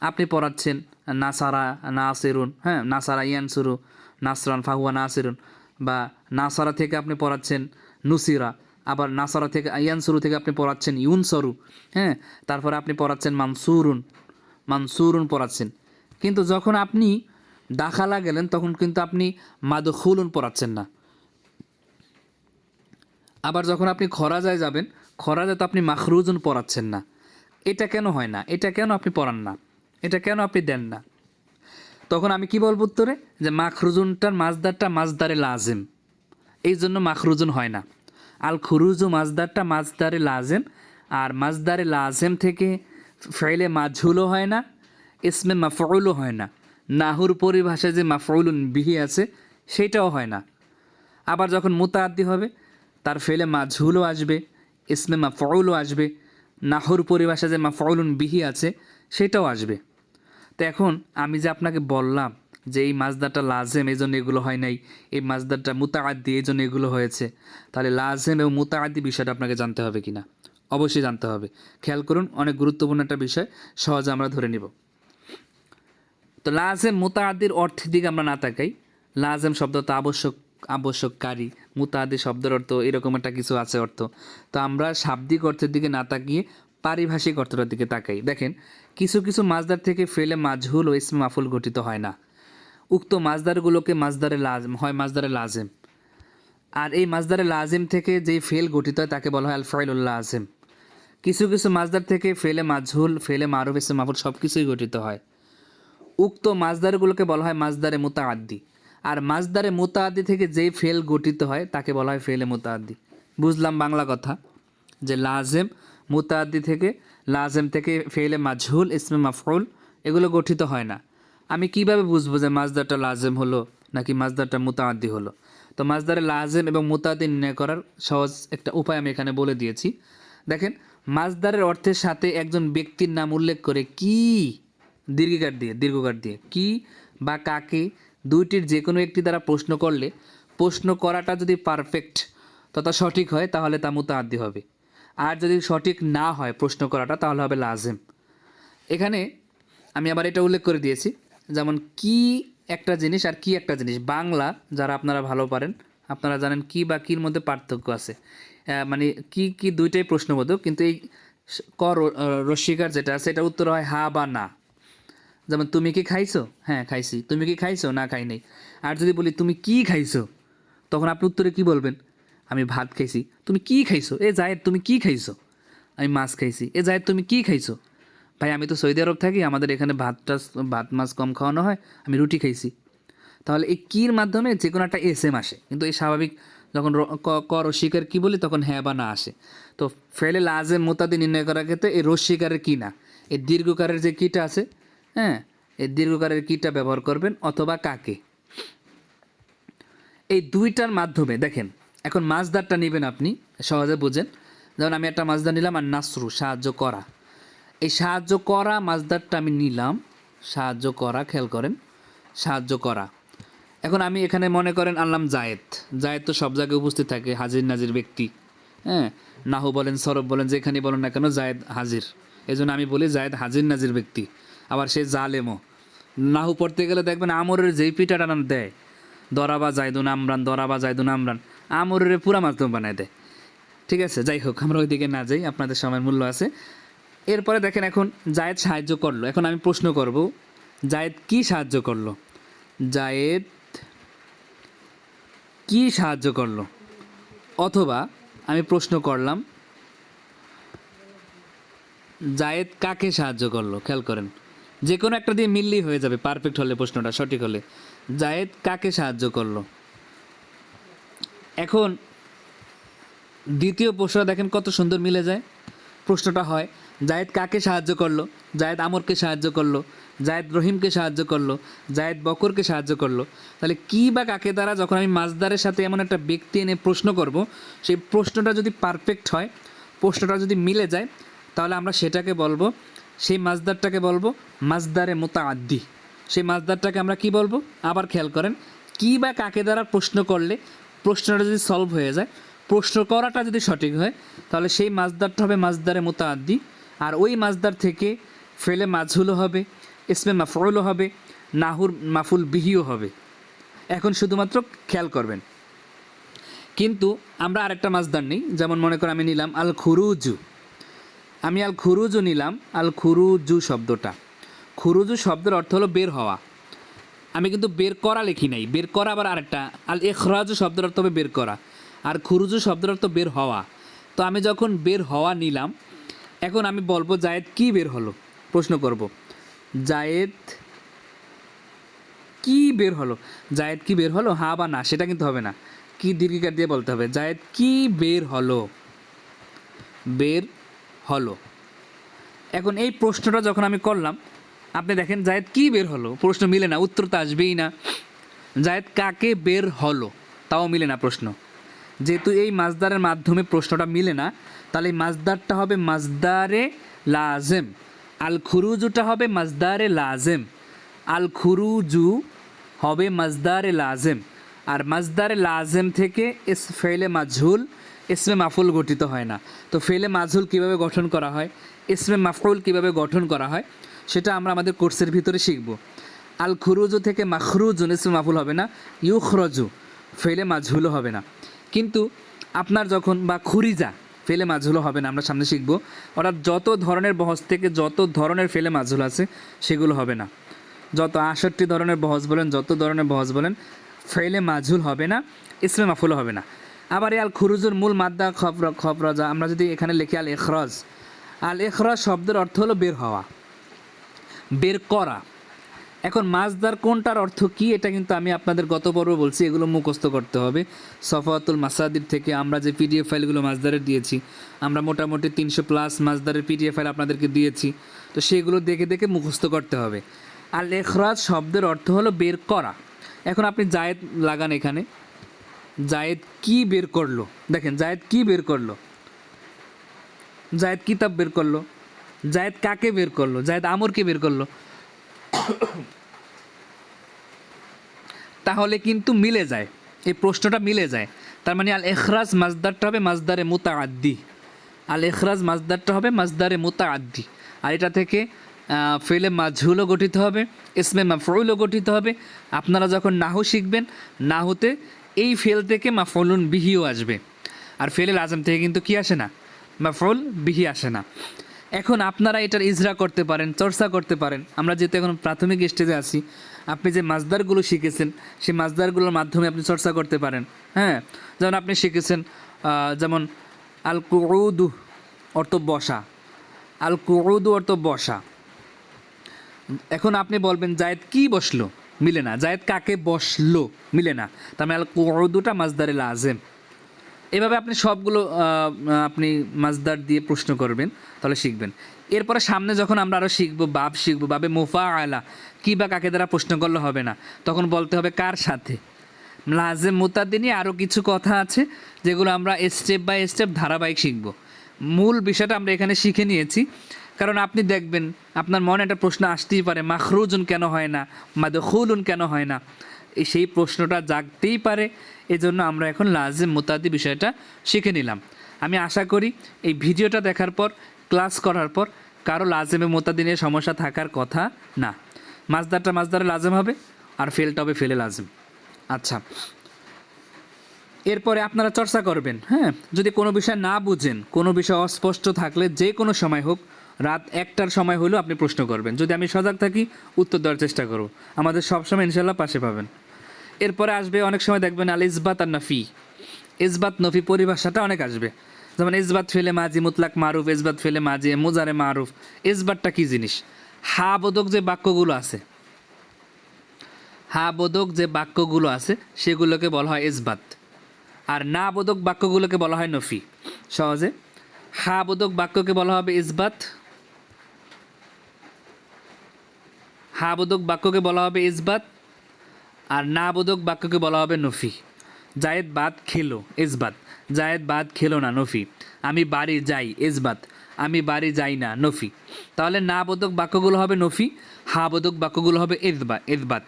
আপনি পড়াচ্ছেন নাসারা নাসিরুন, হ্যাঁ, নাসারা ইয়ানসুরু নাসরান ফাহুয়া নাসিরুন, বা নাসারা থেকে আপনি পড়াচ্ছেন নুসিরা, আবার নাসারা থেকে ইয়ানসুরু থেকে আপনি পড়াচ্ছেন ইউনসরু, হ্যাঁ, তারপরে আপনি পড়াচ্ছেন মানসুরুন, মানসুরুন পড়াচ্ছেন। কিন্তু যখন আপনি দাখালা গেলেন তখন কিন্তু আপনি মাদখুলুন পড়াচ্ছেন না। আবার যখন আপনি খরাজায় যাবেন, খরাজা তো আপনি মাখরুজুন পড়াচ্ছেন না। এটা কেন হয় না? এটা কেন আপনি পড়ান না? এটা কেন আপনি দেন না? তখন আমি কি বলবো উত্তরে, যে মাখরুজুনটার মাজদারটা মাজদারে লাজেম, এই জন্য মাখরুজুন হয় না। আল খুরুজু মাজদারটা মাজদারে লাজেম, আর মাজদারে লাজেম থেকে ফেলে মাজহুলও হয় না, ইসমে মাফউলও হয় না, নাহুর পরিভাষায় যে মাফউলুন বিহি আছে সেটাও হয় না। আবার যখন মুতাআদ্দি হবে তার ফেলে মাজহুলও আসবে, ইসমে মাফউলও আসবে, নাহুর পরিভাষায় যে মাফউলুন বিহি আছে সেটাও আসবে। তো এখন আমি যে আপনাকে বললাম যে এই মাজদারটা লাজেম এই জন্য এগুলো হয় নাই, এই মাজদারটা মুতাআদ্দি এই জন্য এগুলো হয়েছে, তাহলে লাজেম এবং মুতাআদ্দি বিষয়টা আপনাকে জানতে হবে কি না? অবশ্যই জানতে হবে। খেয়াল করুন, অনেক গুরুত্বপূর্ণ একটা বিষয়, সহজে আমরা ধরে নিব। তো লাজেম মুতাআদ্দির অর্থের দিকে আমরা না তাকাই, লাজেম শব্দ তো আবশ্যককারী, মুতাআদ্দি শব্দের অর্থ এরকম একটা কিছু আছে অর্থ, তো আমরা শাব্দিক অর্থের দিকে না তাকিয়ে পারিভাষিক অর্থটার দিকে তাকাই। দেখেন কিছু কিছু মাজদার থেকে ফেলে মাজহুল ও ইসমে মাফুল গঠিত হয় না, উক্ত মাজদারগুলোকে মাজদারে লাজেম হয়, মাজদারে লাজেম। আর এই মাজদারে লাজেম থেকে যেই ফেল গঠিত হয় তাকে বলা হয় আল ফাইলুল লাজেম। কিছু কিছু মাজদার থেকে ফেলে মাজহুল, ফেলে মারুফ, ইসমে মাফুল সব কিছুই গঠিত হয়, উক্ত মাজদারগুলোকে বলা হয় মাজদারে মুতাআদ্দি। আর মাজদারে মুতাআদ্দি থেকে যেই ফেল গঠিত হয় তাকে বলা হয় ফেলে মুতাআদ্দি। বুঝলাম বাংলা কথা, যে লাজেম মুতাআদ্দি থেকে, লাজেম থেকে ফেলে মাজহুল, ইসমে মাফউল এগুলো গঠিত হয় না। আমি কিভাবে বুঝবো যে মাজদারটা লাজেম হলো নাকি মাজদারটা মুতাআদ্দি হলো? তো মাজদারে লাজেম এবং মুতাআদ্দি নির্ণয় করার সহজ একটা উপায় আমি এখানে বলে দিয়েছি। দেখেন মাজদারের অর্থের সাথে একজন ব্যক্তির নাম উল্লেখ করে কি, দীর্ঘকার দিয়ে কি বা কাকে, দুইটির যে কোনো একটি দ্বারা প্রশ্ন করলে প্রশ্ন করাটা যদি পারফেক্ট তথা সঠিক হয় তাহলে তা মুতাআদ্দি হবে, আর যদি সঠিক না হয় প্রশ্ন করাটা তাহলে হবে লাজেম। এখানে আমি আবার এটা উল্লেখ করে দিয়েছি, যেমন কি একটা জিনিস আর কি একটা জিনিস। বাংলা যারা আপনারা ভালো পারেন আপনারা জানেন কি বা কির মধ্যে পার্থক্য আছে। মানে কি কি দুইটাই প্রশ্নবোধক, কিন্তু এই রস্বীকার যেটা আছে এটা উত্তর হয় হা বা না। যেমন তুমি কি খাইছো, হ্যাঁ খাইছি। তুমি কি খাইছো, না খাই নাই। আর যদি বলি তুমি কি খাইছো, তখন আপনি উত্তরে কি বলবেন? আমি ভাত খাইছি। তুমি কি খাইছো? এ জায়েদ তুমি কি খাইছো? আমি মাছ খাইছি। এ জায়েদ তুমি কি খাইছো? ভাই আমি তো সৌদি আরব থাকি, আমাদের এখানে ভাত মাছ কম খাওয়ানো হয়, আমি রুটি খাইছি। তাহলে এই কির মাধ্যমে যে কোনো একটা এস এম আসে, কিন্তু এই স্বাভাবিক যখন রস্বীকার কি বলি তখন হ্যাঁ বা না আসে। তো ফেলে লাজেম মোতাদি নির্ণয় করার ক্ষেত্রে এই রস্বীকারের কি না, এই দীর্ঘকারের যে কিটা আছে, হ্যাঁ এই দীর্ঘকারের কিটা ব্যবহার করবেন, অথবা কাকে। এই দুইটার মাধ্যমে দেখেন, এখন মাছদারটা নেবেন আপনি, সহজে বুঝেন। যেমন আমি একটা মাছদার নিলাম, আর নাসরু সাহায্য করা। এই সাহায্য করা মাছদারটা আমি নিলাম, সাহায্য করা, খেয়াল করেন সাহায্য করা। এখন আমি এখানে মনে করেন আনলাম জায়েদ। জায়েদ তো সব জায়গায় উপস্থিত থাকে, হাজির নাজির ব্যক্তি। হ্যাঁ, নাহু বলেন সরব বলেন যেখানে বলেন না কেন জায়েদ হাজির। এই জন্য আমি বলি জায়েদ হাজির নাজির ব্যক্তি। আবার সে জালেমও। নাহু পড়তে গেলে দেখবেন আমরের যেই পিঠা টানান দেয়, দরাবা জায়দুন আমরান, দরাবা জায়দুন আমরান, আমরের পুরা মাধ্যম বানায় দেয়। ঠিক আছে, যাই হোক আমরা ওইদিকে না যাই, আপনাদের সময়ের মূল্য আছে। এরপরে দেখেন এখন জায়েদ সাহায্য করলো। এখন আমি প্রশ্ন করব জায়েদ কি সাহায্য করলো? জায়েদ কি সাহায্য করলো? অথবা আমি প্রশ্ন করলাম জায়েদ কাকে সাহায্য করলো? খেয়াল করেন, যে কোনো একটা দিয়ে মিললেই হয়ে যাবে, পারফেক্ট হলে, প্রশ্নটা সঠিক হলে। জায়েদ কাকে সাহায্য করলো? এখন দ্বিতীয় প্রশ্নটা দেখেন কত সুন্দর মিলে যায়। প্রশ্নটা হয় জায়েদ কাকে সাহায্য করলো? জায়েদ আমরকে সাহায্য করলো, জায়েদ রহিমকে সাহায্য করলো, জায়েদ বকরকে সাহায্য করলো। তাহলে কি বা কাকে দ্বারা, যখন আমি মাছদারের সাথে এমন একটা ব্যক্তি এনে প্রশ্ন করব, সেই প্রশ্নটা যদি পারফেক্ট হয়, প্রশ্নটা যদি মিলে যায়, তাহলে আমরা সেটাকে বলবো, সেই মাছদারটাকে বলবো মাছদারে মুতাআদ্দি। সেই মাছদারটাকে আমরা কি বলবো? আবার খেয়াল করেন, কি বা কাকে দ্বারা প্রশ্ন করলে প্রশ্নটা যদি সলভ হয়ে যায়, প্রশ্ন করাটা যদি সঠিক হয়, তাহলে সেই মাছদারটা হবে মাছদারে মুতাআদ্দি। আর ওই মাছদার থেকে ফেলে মাজহুলও হবে, ইসমে মাফউলও হবে, নাহুর মাফুল বিহিও হবে। এখন শুধুমাত্র খেয়াল করবেন, কিন্তু আমরা আরেকটা মাছদার নিই। যেমন মনে করেন আমি নিলাম আল খুরুজু। আমি আল খুরুজু নিলাম। আল খুরুজু শব্দটা, খুরুজু শব্দের অর্থ হলো বের হওয়া। আমি কিন্তু বের করা লিখি নাই, বের করা আবার আরেকটা। আল ইখরাজু শব্দের অর্থ হবে বের করা, আর খুরুজু শব্দের অর্থ বের হওয়া। তো আমি যখন বের হওয়া নিলাম, এখন আমি বলবো জায়েদ কি বের হলো? প্রশ্ন করব জায়েদ কি বের হলো? জায়েদ কি বের হলো, হ্যাঁ বা না, সেটা কিন্তু হবে না, কি দীর্ঘিকার দিয়ে বলতে হবে। জায়েদ কি বের হলো? বের হলো। এখন এই প্রশ্নটা যখন আমি করলাম, আপনি দেখেন জায়েদ কি বের হলো, প্রশ্ন মিলে না, উত্তর তো আসবেই না। জায়েদ কাকে বের হলো, তাও মিলে না প্রশ্ন। যেহেতু এই মাছদারের মাধ্যমে প্রশ্নটা মিলে না, তাহলে এই মাছদারটা হবে মাছদারে লাজেম। আল খুরুজুটা হবে মাছদারে লাজেম। আল খুরুজু হবে মাছদারে লাজেম। আর মাছদারে লাজেম থেকে ফেলে মাজহুল ইসমে মাফুল গঠিত হয় না। তো ফেলে মাজহুল কীভাবে গঠন করা হয়, ইসমে মাফউল কীভাবে গঠন করা হয়, সেটা আমরা আমাদের কোর্সের ভিতরে শিখব। আল খুরুজু থেকে মাখরুজুন ইসমে মাফুল হবে না, ইউখরজু ফেলে মাজহুলও হবে না। কিন্তু আপনার যখন বা খুরিজা ফেলে মাজহুলও হবে না, আমরা সামনে শিখব। অর্থাৎ যত ধরনের বহজ থেকে যত ধরনের ফেলে মাজহুল আছে সেগুলো হবে না। যত ৬৮ ধরনের বহজ বলেন, যত ধরনের বহজ বলেন, ফেলে মাজহুল হবে না, ইসমে মাফুলও হবে না। আবার আল খুরুজুর মূল মাদ্দা খফরজা, আমরা যদি এখানে লিখি আল ইখরাজ। আল ইখরাজ শব্দের অর্থ হলো বের হওয়া, বের করা। এখন মাছদার কোনটার অর্থ কি, এটা কিন্তু আমি আপনাদের গত পর্ব বলছি, এগুলো মুখস্থ করতে হবে। সফাতুল মাসাদির থেকে আমরা যে পিডিএফ ফাইলগুলো মাছদারের দিয়েছি, আমরা মোটামুটি ৩০০+ মাছদারের পিডিএফ ফাইল আপনাদেরকে দিয়েছি, তো সেগুলো দেখে দেখে মুখস্থ করতে হবে। আল ইখরাজ শব্দের অর্থ হলো বের করা। এখন আপনি জায়েদ লাগান এখানে, জায়েদ কি বের করলো? দেখেন জায়েদ কি বের করলো? জায়েদ কিতাব বের করলো। জায়েদ কাকে বের করলো? জায়েদ আমরকে বের করলো। তাহলে কিন্তু মিলে যায়, এই প্রশ্নটা মিলে যায়। তার মানে আল ইখরাজ মাজদারটা হবে মাজদারে মুতাআদ্দি। আল ইখরাজ মাজদারটা হবে মাজদারে মুতাআদ্দি। আর এটা থেকে ফেলে মাজহুলও গঠিত হবে, ইসমে মাফউলও গঠিত হবে। আপনারা যখন নাহু শিখবেন, নাহুতে এই ফেল থেকে মাফউলুন বিহিও আসবে। আর ফেলে লাজম থেকে কিন্তু কি আসে না, মাফউল বিহি আসে না। এখন আপনারা এটার ইজরা করতে পারেন, চর্চা করতে পারেন। আমরা যেহেতু এখন প্রাথমিক স্টেজে আছি, আপনি যে মাজদারগুলো শিখেছেন সেই মাজদারগুলোর মাধ্যমে আপনি চর্চা করতে পারেন। হ্যাঁ, যেমন আপনি শিখেছেন যেমন আল কুউদু অর্থ বসা, আল কুউদু অর্থ বসা। এখন আপনি বলবেন জায়েদ কি বসলো, মিলে না। জায়েদ কাকে বসলো, মিলে না। তার মানে আল কুউদুটা মাজদারে লাজেম। এভাবে আপনি সবগুলো আপনি মাজদার দিয়ে প্রশ্ন করবেন, তাহলে শিখবেন। এরপরে সামনে যখন আমরা আরও শিখবো, বাব শিখবো, বাবে মুফা আলা কী বা কাকে দ্বারা প্রশ্ন করলে হবে না, তখন বলতে হবে কার সাথে। লাজেম মুতাদ্দি নিয়ে আরও কিছু কথা আছে যেগুলো আমরা স্টেপ বাই স্টেপ ধারাবাহিক শিখব। মূল বিষয়টা আমরা এখানে শিখে নিয়েছি, কারণ আপনি দেখবেন আপনার মনে একটা প্রশ্ন আসতেই পারে, মাখরুজুন কেন হয় না, মাদখুলুন কেন হয় না, সেই প্রশ্নটা জাগতেই পারে। এজন্য আমরা এখন লাজিম মুতাদ্দি বিষয়টা শিখে নিলাম। আমি আশা করি এই ভিডিওটা দেখার পর, ক্লাস করার পর কারো লাজিমে মুতাদ্দি নিয়ে সমস্যা থাকার কথা না। মাজদারটা মাজদারে লাজিম হবে, আর ফেলটা হবে ফেলে লাজিম। আচ্ছা, এরপরে আপনারা চর্চা করবেন। হ্যাঁ, যদি কোনো বিষয় না বুঝেন, কোনো বিষয় অস্পষ্ট থাকলে যে কোনো সময় হোক, রাত 1টার সময় হলেও আপনি প্রশ্ন করবেন। যদি আমি সজাগ থাকি, উত্তর দেওয়ার চেষ্টা করব। আমাদের সবসময় ইনশাল্লাহ পাশে পাবেন। এরপরে আসবে অনেক সময় দেখবেন আল ইসবাত আর নফি। ইসবাত নফি পরিভাষাটা অনেক আসবে, যেমন ইসবাত ফেলে মাজি মুতলাক মারুফ, ইসবাত ফেলে মাজি মুজারে মারুফ। ইসবাতটা কী জিনিস? হা বোধক যে বাক্যগুলো আছে, হা বোধক যে বাক্যগুলো আছে সেগুলোকে বলা হয় ইসবাত, আর না বোধক বাক্যগুলোকে বলা হয় নফি। সহজে হা বোধক বাক্যকে বলা হবে ইসবাত, হা বোধক বাক্যকে বলা হবে ইসবাত, আর না বোধক বাক্যকে বলা হবে নফি। জায়েদ বাদ খেলো, ইসবাত। জায়েদ বাদ খেলো না, নফি। আমি বাড়ি যাই, ইসবাত। আমি বাড়ি যাই না, নফি। তাহলে না বোধক বাক্যগুলো হবে নফি, হা বোধক বাক্যগুলো হবে ইসবাত।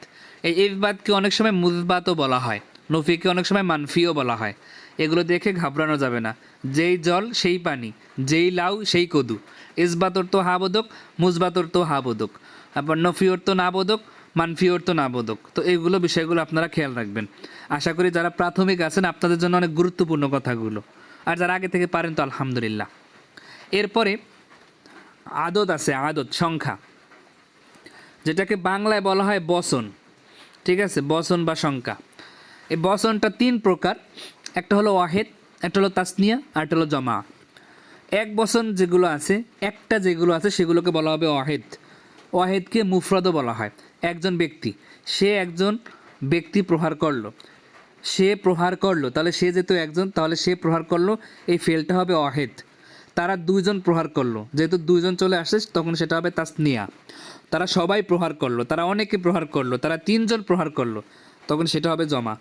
এই ইসবাতকে অনেক সময় মুসবাতও বলা হয়, নফিকে অনেক সময় মানফিও বলা হয়। এগুলো দেখে ঘাবড়ানো যাবে না। যেই জল সেই পানি, যেই লাউ সেই কদু। ইসবাতর তো হা বোধক, মুসবাতর তো হা বোধক, আবার নফিওর তো না বোধক, মানফিওর তো না বোধক। তো এইগুলো বিষয়গুলো আপনারা খেয়াল রাখবেন। আশা করি যারা প্রাথমিক আছেন আপনাদের জন্য অনেক গুরুত্বপূর্ণ কথাগুলো, আর যারা আগে থেকে পারেন তো আলহামদুলিল্লাহ। এরপরে আদত আছে, আদত সংখ্যা, যেটাকে বাংলায় বলা হয় বচন। ঠিক আছে, বচন বা সংখ্যা। এই বচনটা 3 প্রকার, একটা হলো ওয়াহেদ, একটা হলো তাসনিয়া, আর একটা হলো জমা। এক বচন যেগুলো আছে, একটা যেগুলো আছে সেগুলোকে বলা হবে ওয়াহেদ। ওয়াহেদকে মুফরাদও বলা হয়। একজন ব্যক্তি, সে একজন ব্যক্তি প্রহার করলো, সে প্রহার করলো, তাহলে সে যেহেতু একজন, তাহলে সে প্রহার করলো, এই ফেলটা হবে ওয়াহেদ। তারা 2জন প্রহার করলো, যেহেতু 2জন চলে আসে তখন সেটা হবে তাসনিয়া। তারা সবাই প্রহার করলো, তারা অনেকে প্রহার করলো, তারা 3জন প্রহার করলো, তখন সেটা হবে জমা।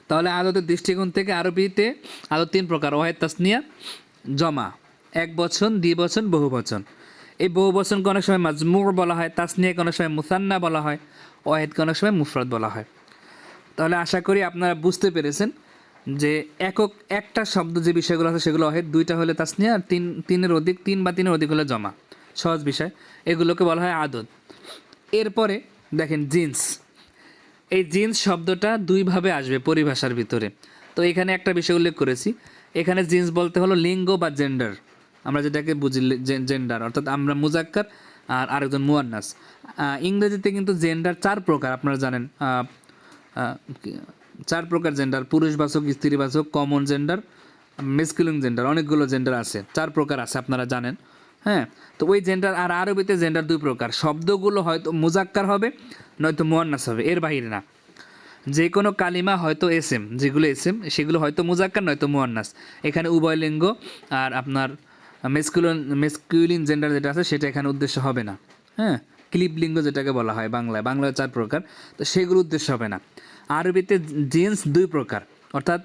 তাহলে আদতের দৃষ্টিকোণ থেকে আরবিতে আদত 3 প্রকার, ওয়াহেদ, তাসনিয়া, জমা। এক বচন, দ্বিবচন, বহু বচন। এই বহু বচনকে অনেক সময় মাজমু বলা হয়, তাসনিয়াকে অনেক সময় মুসান্না বলা হয়, ওয়াহেদকে অনেক সময় মুফরাদ বলা হয়। তাহলে আশা করি আপনারা বুঝতে পেরেছেন যে একক একটা শব্দ যে বিষয়গুলো আছে সেগুলো ওয়াহেদ, 2টা হলে তাসনিয়া, আর 3 অধিক, 3 বা 3-এর অধিক হলে জমা। সহজ বিষয়, এগুলোকে বলা হয় আদত। এরপরে দেখেন জিন্স। এই জিন্স শব্দটা 2ভাবে আসবে পরিভাষার ভিতরে। তো এখানে একটা বিষয় উল্লেখ করেছি, এখানে জিন্স বলতে হলো লিঙ্গ বা জেন্ডার। আমরা যেটাকে বুঝি জেন্ডার, অর্থাৎ আমরা মুজাক্কার আর আরেকজন মুয়ান্নাস। ইংরেজিতে কিন্তু জেন্ডার 4 প্রকার, আপনারা জানেন। 4 প্রকার জেন্ডার: পুরুষবাচক, স্ত্রীবাচক, কমন জেন্ডার, মেসকুলিন জেন্ডার। অনেকগুলো জেন্ডার আছে, 4 প্রকার আছে, আপনারা জানেন। হ্যাঁ, তো ওই জেন্ডার, আর আরবিতে জেন্ডার 2 প্রকার। শব্দগুলো হয়তো মুজাক্কার হবে, নয়তো মুয়ান্নাস হবে, এর বাইরে না। যে কোনো কালিমা হয়তো এসএম, যেগুলো এসএম সেগুলো হয়তো মুজাক্কার নয়তো মুয়ান্নাস। এখানে উভয় লিঙ্গ আর আপনার মেসকুলিন জেন্ডার যেটা আছে সেটা এখানে উদ্দেশ্য হবে না। হ্যাঁ, ক্লিপ লিঙ্গ যেটাকে বলা হয় বাংলায় 4 প্রকার, তো সেগুলো উদ্দেশ্য হবে না। আরবিতে জিন্স 2 প্রকার, অর্থাৎ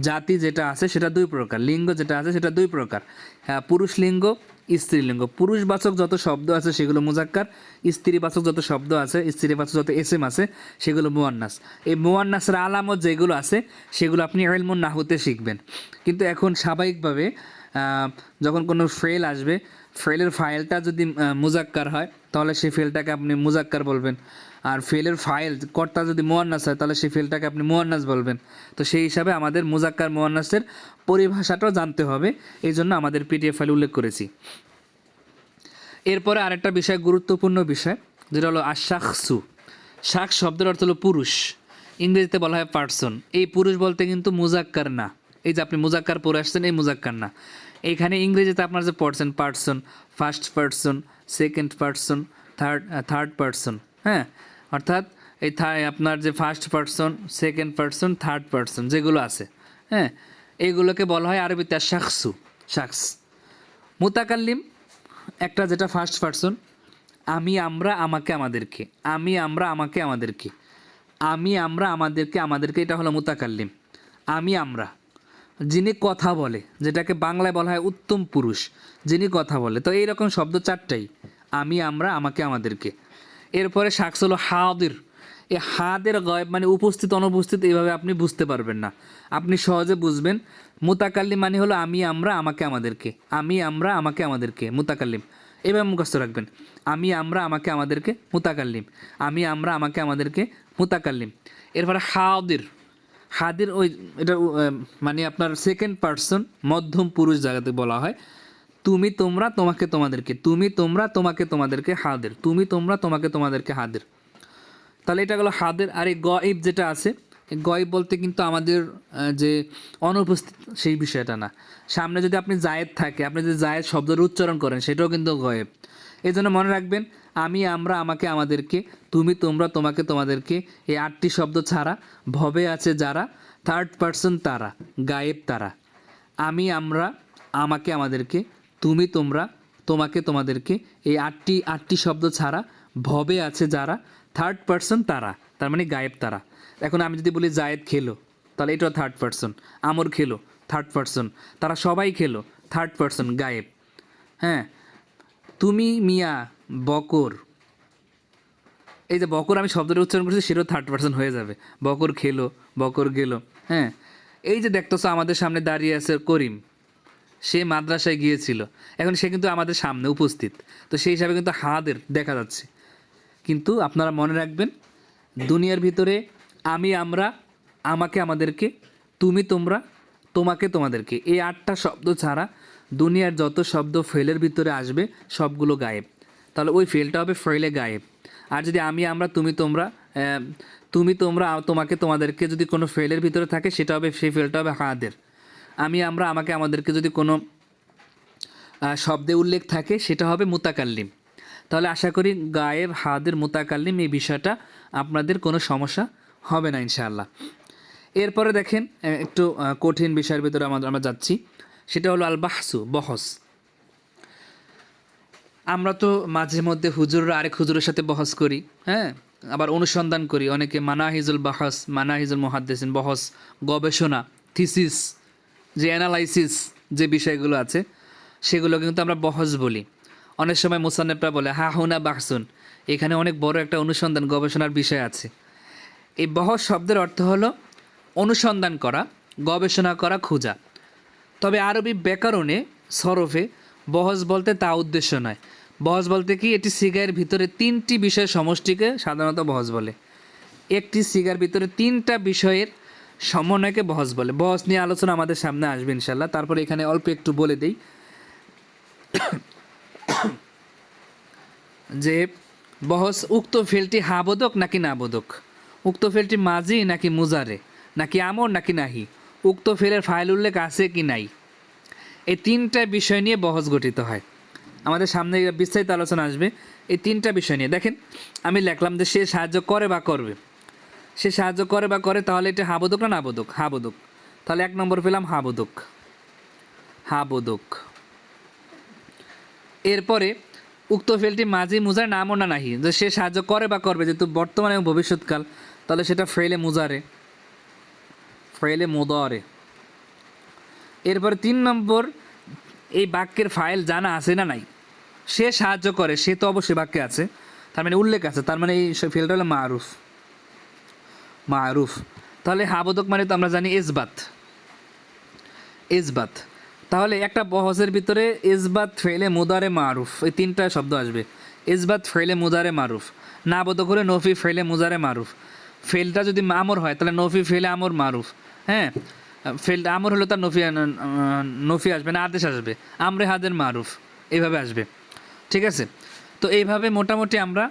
জাতি যেটা আছে সেটা 2 প্রকার, লিঙ্গ যেটা আছে সেটা 2 প্রকার। হ্যাঁ, পুরুষ লিঙ্গ, স্ত্রীলিঙ্গ। পুরুষবাচক যত শব্দ আছে সেগুলো মুজাক্কার, স্ত্রীবাচক যত শব্দ আছে, স্ত্রীবাচক যত এসএম আছে সেগুলো মুয়ান্নাস। এই মুয়ান্নাসের আলামত যেগুলো আছে সেগুলো আপনি ইলমুন নাহুতে শিখবেন। কিন্তু এখন স্বাভাবিকভাবে যখন কোনো ফেল আসবে, ফেলের ফাইলটা যদি মুজাক্কার হয় তাহলে সেই ফেলটাকে আপনি মুজাক্কার বলবেন, আর ফেলের ফাইল কর্তা যদি মুয়ান্নাস হয় তাহলে সেই ফেলটাকে আপনি মুয়ান্নাস বলবেন। তো সেই হিসাবে আমাদের মুজাক্কার মুয়ান্নাসের পরিভাষাটাও জানতে হবে, এই জন্য আমাদের পিডিএফ ফাইল উল্লেখ করেছি। এরপরে আরেকটা বিষয়, গুরুত্বপূর্ণ বিষয়, যেটা হলো আশাখসু। শাখ শব্দের অর্থ হলো পুরুষ, ইংরেজিতে বলা হয় পার্সন। এই পুরুষ বলতে কিন্তু মুজাক্কার না, এই যে আপনি মুজাক্কার পড়ে আসছেন এই মুজাক্কার না। এইখানে ইংরেজিতে আপনার যে পড়ছেন person, first person, second person, third person, হ্যাঁ, অর্থাৎ এই আপনার যে first person, second person, third person যেগুলো আছে, হ্যাঁ, এইগুলোকে বলা হয় আরবিতে শাখসু, শাখস। মুতাকাল্লিম একটা, যেটা ফার্স্ট পার্সন, আমি, আমরা, আমাকে, আমাদেরকে, আমি, আমরা, আমাকে, আমাদেরকে, আমি, আমরা, আমাদেরকে, আমাদেরকে, এটা হলো মুতাকাল্লিম। আমি, আমরা, যিনি কথা বলে, যেটাকে বাংলায় বলা হয় উত্তম পুরুষ, যিনি কথা বলে। তো এইরকম শব্দ চারটাই, আমি, আমরা, আমাকে, আমাদেরকে। এরপরে শাখস হলো হাদির। এই হাদের গায়েব মানে উপস্থিত অনুপস্থিত, এইভাবে আপনি বুঝতে পারবেন না, আপনি সহজে বুঝবেন। মুতাকাল্লিম মানে হলো আমি, আমরা, আমাকে, আমাদেরকে, আমি, আমরা, আমাকে, আমাদেরকে, মুতাকাল্লিম। এভাবে মুখস্থ রাখবেন, আমি, আমরা, আমাকে, আমাদেরকে, মুতাকাল্লিম, আমি, আমরা, আমাকে, আমাদেরকে, মুতাকাল্লিম। এরপরে হাদির। হাদির ওই এটা মানে আপনার সেকেন্ড পার্সন, মধ্যম পুরুষ জায়গাতে বলা হয়। তুমি, তোমরা, তোমাকে, তোমাদেরকে, তুমি, তোমরা, তোমাকে, তোমাদেরকে, হাদির, তুমি, তোমরা, তোমাকে, তোমাদেরকে, হাদির। তাহলে এটা হলো হাদের। আর এই গয়েব যেটা আছে, গয়েব বলতে কিন্তু আমাদের যে অনুপস্থিত সেই বিষয়টা না। সামনে যদি আপনি জায়েদ থাকে, আপনি যদি জায়েদ শব্দের উচ্চারণ করেন, সেটাও কিন্তু গয়েব। এই জন্য মনে রাখবেন, আমি, আমরা, আমাকে, আমাদেরকে, তুমি, তোমরা, তোমাকে, তোমাদেরকে, এই 8টি শব্দ ছাড়া ভবে আছে যারা, থার্ড পার্সন তারা, গায়েব তারা। আমি, আমরা, আমাকে, আমাদেরকে, তুমি, তোমরা, তোমাকে, তোমাদেরকে, এই আটটি শব্দ ছাড়া ভবে আছে যারা, থার্ড পার্সন তারা, তার মানে গায়েব তারা। এখন আমি যদি বলি জায়েদ খেলো, তাহলে এটাও থার্ড পার্সন। আমর খেলো, থার্ড পার্সন। তারা সবাই খেলো, থার্ড পার্সন, গায়েব। হ্যাঁ, তুমি, মিয়া, বকর, এই যে বকর আমি শব্দটা উচ্চারণ করছি, সেটাও থার্ড পার্সন হয়ে যাবে। বকর খেলো, বকর গেলো। হ্যাঁ, এই যে দেখতেছো আমাদের সামনে দাঁড়িয়ে আছে করিম, সে মাদ্রাসায় গিয়েছিল, এখন সে কিন্তু আমাদের সামনে উপস্থিত, তো সেই হিসাবে কিন্তু হাদের দেখা যাচ্ছে। কিন্তু আপনারা মনে রাখবেন, দুনিয়ার ভিতরে আমি, আমরা, আমাকে, আমাদেরকে, তুমি, তোমরা, তোমাকে, তোমাদেরকে, এই 8টা শব্দ ছাড়া দুনিয়ার যত শব্দ ফেলের ভিতরে আসবে সবগুলো গায়েব। তাহলে ওই ফেলটা হবে ফেলে গায়েব। আর যদি আমি, আমরা, তুমি, তোমরা, তুমি, তোমরা, তোমাকে, তোমাদেরকে যদি কোনো ফেলের ভিতরে থাকে, সেটা হবে, সেই ফেলটা হবে হাদের। আমি, আমরা, আমাকে, আমাদেরকে যদি কোনো শব্দে উল্লেখ থাকে, সেটা হবে মুতাকাল্লিম। তাহলে আশা করি গায়েব, হাদের, মুতাকাল্লিম এই বিষয়টা আপনাদের কোনো সমস্যা হবে না ইনশাআল্লাহ। এরপরে দেখেন একটু কঠিন বিষয়ের ভিতরে আমরা যাচ্ছি, সেটা হলো আল বাহসু, বহস। আমরা তো মাঝে মধ্যে হুজুররা আরেক হুজুরের সাথে বহস করি, হ্যাঁ, আবার অনুসন্ধান করি। অনেকে মানাহিজুল বাহস, মানাহিজুল মুহাদ্দিসিন, বহস, গবেষণা, থিসিস, যে অ্যানালাইসিস যে বিষয়গুলো আছে, সেগুলো কিন্তু আমরা বহস বলি। অনেক সময় মুসান্নেফরা বলে হা হুনা বাহসুন, এখানে অনেক বড় একটা অনুসন্ধান, গবেষণার বিষয় আছে। এই বহস শব্দের অর্থ হলো অনুসন্ধান করা, গবেষণা করা, খোঁজা। তবে আরবি ব্যাকরণে, সরফে বহস বলতে তা উদ্দেশ্য নয়। বহস বলতে কি, এটি সিগারের ভিতরে 3টি বিষয় সমষ্টিকে সাধারণত বহস বলে। একটি সিগার ভিতরে 3টা বিষয়ের সমন্বয়কে বহস বলে। বহস নিয়ে আলোচনা আমাদের সামনে আসবে ইনশাল্লাহ। তারপরে এখানে অল্প একটু বলে দিই যে বহস, উক্ত ফেলটি হাবোধক নাকি নাবোধক, উক্ত ফেলটি মাজি নাকি মুজারে, নাকি আমর নাকি নাহি, উক্ত ফেলের ফাইল উল্লেখ আছে কি নাই, এই 3টা বিষয় নিয়ে বহস গঠিত হয়। আমাদের সামনে বিস্তারিত আলোচনা আসবে এই 3টা বিষয় নিয়ে। দেখেন, আমি লিখলাম যে সে সাহায্য করে বা করবে, সে সাহায্য করে বা করে, তাহলে এটা হাবোধক না নাবোধক, হাবোধক। তাহলে 1 নম্বর পেলাম হাবোধক, হাবোধক। এরপরে উক্ত ফেলটি মাঝি, মুজার, নামও না নাহি, যে সে সাহায্য করে বা করবে, যেহেতু বর্তমানে এবং ভবিষ্যৎকাল, তাহলে সেটা ফেলে মুজারে, ফেলে মুদারে। এরপরে 3 নম্বর, এই বাক্যের ফাইল জানা আছে না নাই। সে সাহায্য করে, সে তো অবশ্যই বাক্যে আছে, তার মানে উল্লেখ আছে, তার মানে এই ফেলটা হলো মারুফ, মারুফ। তাহলে হাবোধক মানে তো আমরা জানি ইসবাত, ইসবাত। তাহলে একটা বহসের ভিতরে ইসবাত ফেলে মুদারে মারুফ এই তিনটা শব্দ আসবে। ইসবাত ফেলে মুদারে মারুফ, না বোধ করে নফি ফেলে মুজারে মারুফ। ফেলটা যদি আমর হয় তাহলে নফি ফেলে আমর মারুফ। হ্যাঁ, ফেলটা আমর হলে তার নফি আসবে না, আদেশ আসবে, আমরে হাদের মারুফ এইভাবে আসবে। ঠিক আছে, তো এইভাবে মোটামুটি আমরা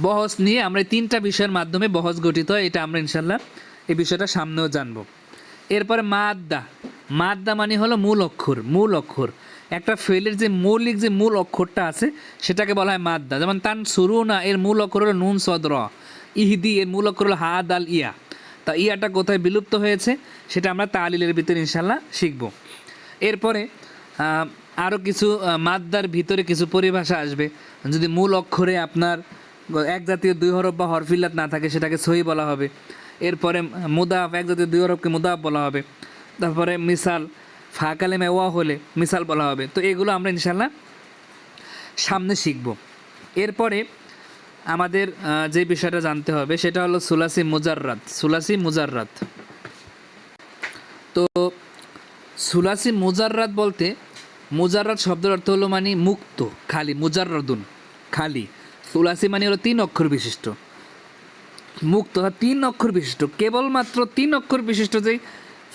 বহস নিয়ে আমরা তিনটা বিষয়ের মাধ্যমে বহস গঠিত হয়, এটা আমরা ইনশাল্লাহ এই বিষয়টা সামনেও জানবো। এরপরে মাদ্দা। মাদ্দা মানে হলো মূল অক্ষর। মূল অক্ষর একটা ফেলের যে মৌলিক যে মূল অক্ষরটা আছে সেটাকে বলা হয় মাদ্দা। যেমন তান শুরু না এর মূল অক্ষর হলো নুন সদ র। ইহদি এর মূল অক্ষর হলো হা দাল ইয়া। তা ইয়াটা কোথায় বিলুপ্ত হয়েছে সেটা আমরা তালিলের ভিতরে ইনশাল্লাহ শিখব। এরপরে আরও কিছু মাদ্দার ভিতরে কিছু পরিভাষা আসবে। যদি মূল অক্ষরে আপনার এক জাতীয় দুই হরফ বা হরফিল্লাত না থাকে সেটাকে সহি বলা হবে। এরপরে মুদাফ, এক জাতীয় দুই হরফকে মুদাফ বলা হবে। তারপরে মিসাল, ফা কালেমে ওয়া হলে মিসাল বলা হবে। তো এগুলো আমরা ইনশাল্লাহ সামনে শিখব। এরপরে আমাদের যে বিষয়টা জানতে হবে সেটা হলো সুলাসি মুজাররাদ। সুলাসি মুজাররাদ, তো সুলাসি মুজাররাদ বলতে মুজাররাদ শব্দের অর্থ হলো মানে মুক্ত, খালি। মুজাররাদুন খালি। সুলাসি মানে হলো 3 অক্ষর বিশিষ্ট, মুক্ত, 3 অক্ষর বিশিষ্ট, কেবলমাত্র 3 অক্ষর বিশিষ্ট যেই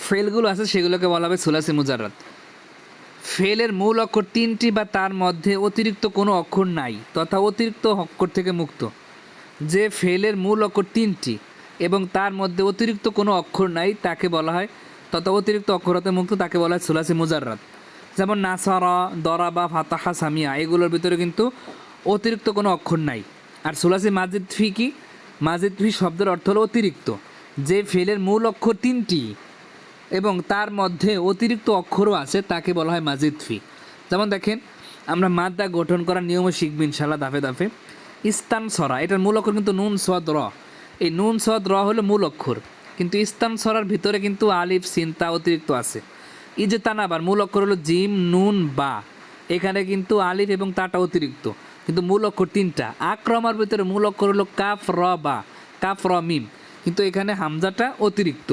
ফেলগুলো আছে সেগুলোকে বলা হবে সুলাসি মুজাররাদ। ফেলের মূল অক্ষর 3টি বা তার মধ্যে অতিরিক্ত কোনো অক্ষর নাই তথা অতিরিক্ত অক্ষর থেকে মুক্ত। যে ফেলের মূল অক্ষর 3টি এবং তার মধ্যে অতিরিক্ত কোনো অক্ষর নাই তাকে বলা হয়, তথা অতিরিক্ত অক্ষর হতে মুক্ত, তাকে বলা হয় সুলাসি মুজাররাদ। যেমন নাসারা, দরাবা, ফাতাহা, সামিয়া এগুলোর ভিতরে কিন্তু অতিরিক্ত কোনো অক্ষর নাই। আর সুলাসি মাজিদ ফি কি? মাজিদ ফি শব্দের অর্থ হলো অতিরিক্ত। যে ফেলের মূল অক্ষর 3টি এবং তার মধ্যে অতিরিক্ত অক্ষরও আছে তাকে বলা হয় মাজিদ ফি। যেমন দেখেন, আমরা মাদ্দা গঠন করার নিয়মও শিখব ইনশাল্লাহ ধাপে ধাপে। ইস্তান সরা, এটার মূল অক্ষর কিন্তু নুন সদ র। এই নুন সদ র হলো মূল অক্ষর, কিন্তু ইস্তান সরার ভিতরে কিন্তু আলিফ সিন তা অতিরিক্ত আছে। ইজতানাবার মূল অক্ষর হলো জিম নুন বা, এখানে কিন্তু আলিফ এবং তাটা অতিরিক্ত, কিন্তু মূল অক্ষর 3টা। আক্রমার ভিতরে মূল অক্ষর হলো কাফ র বা, কাফ র মিম, কিন্তু এখানে হামজাটা অতিরিক্ত।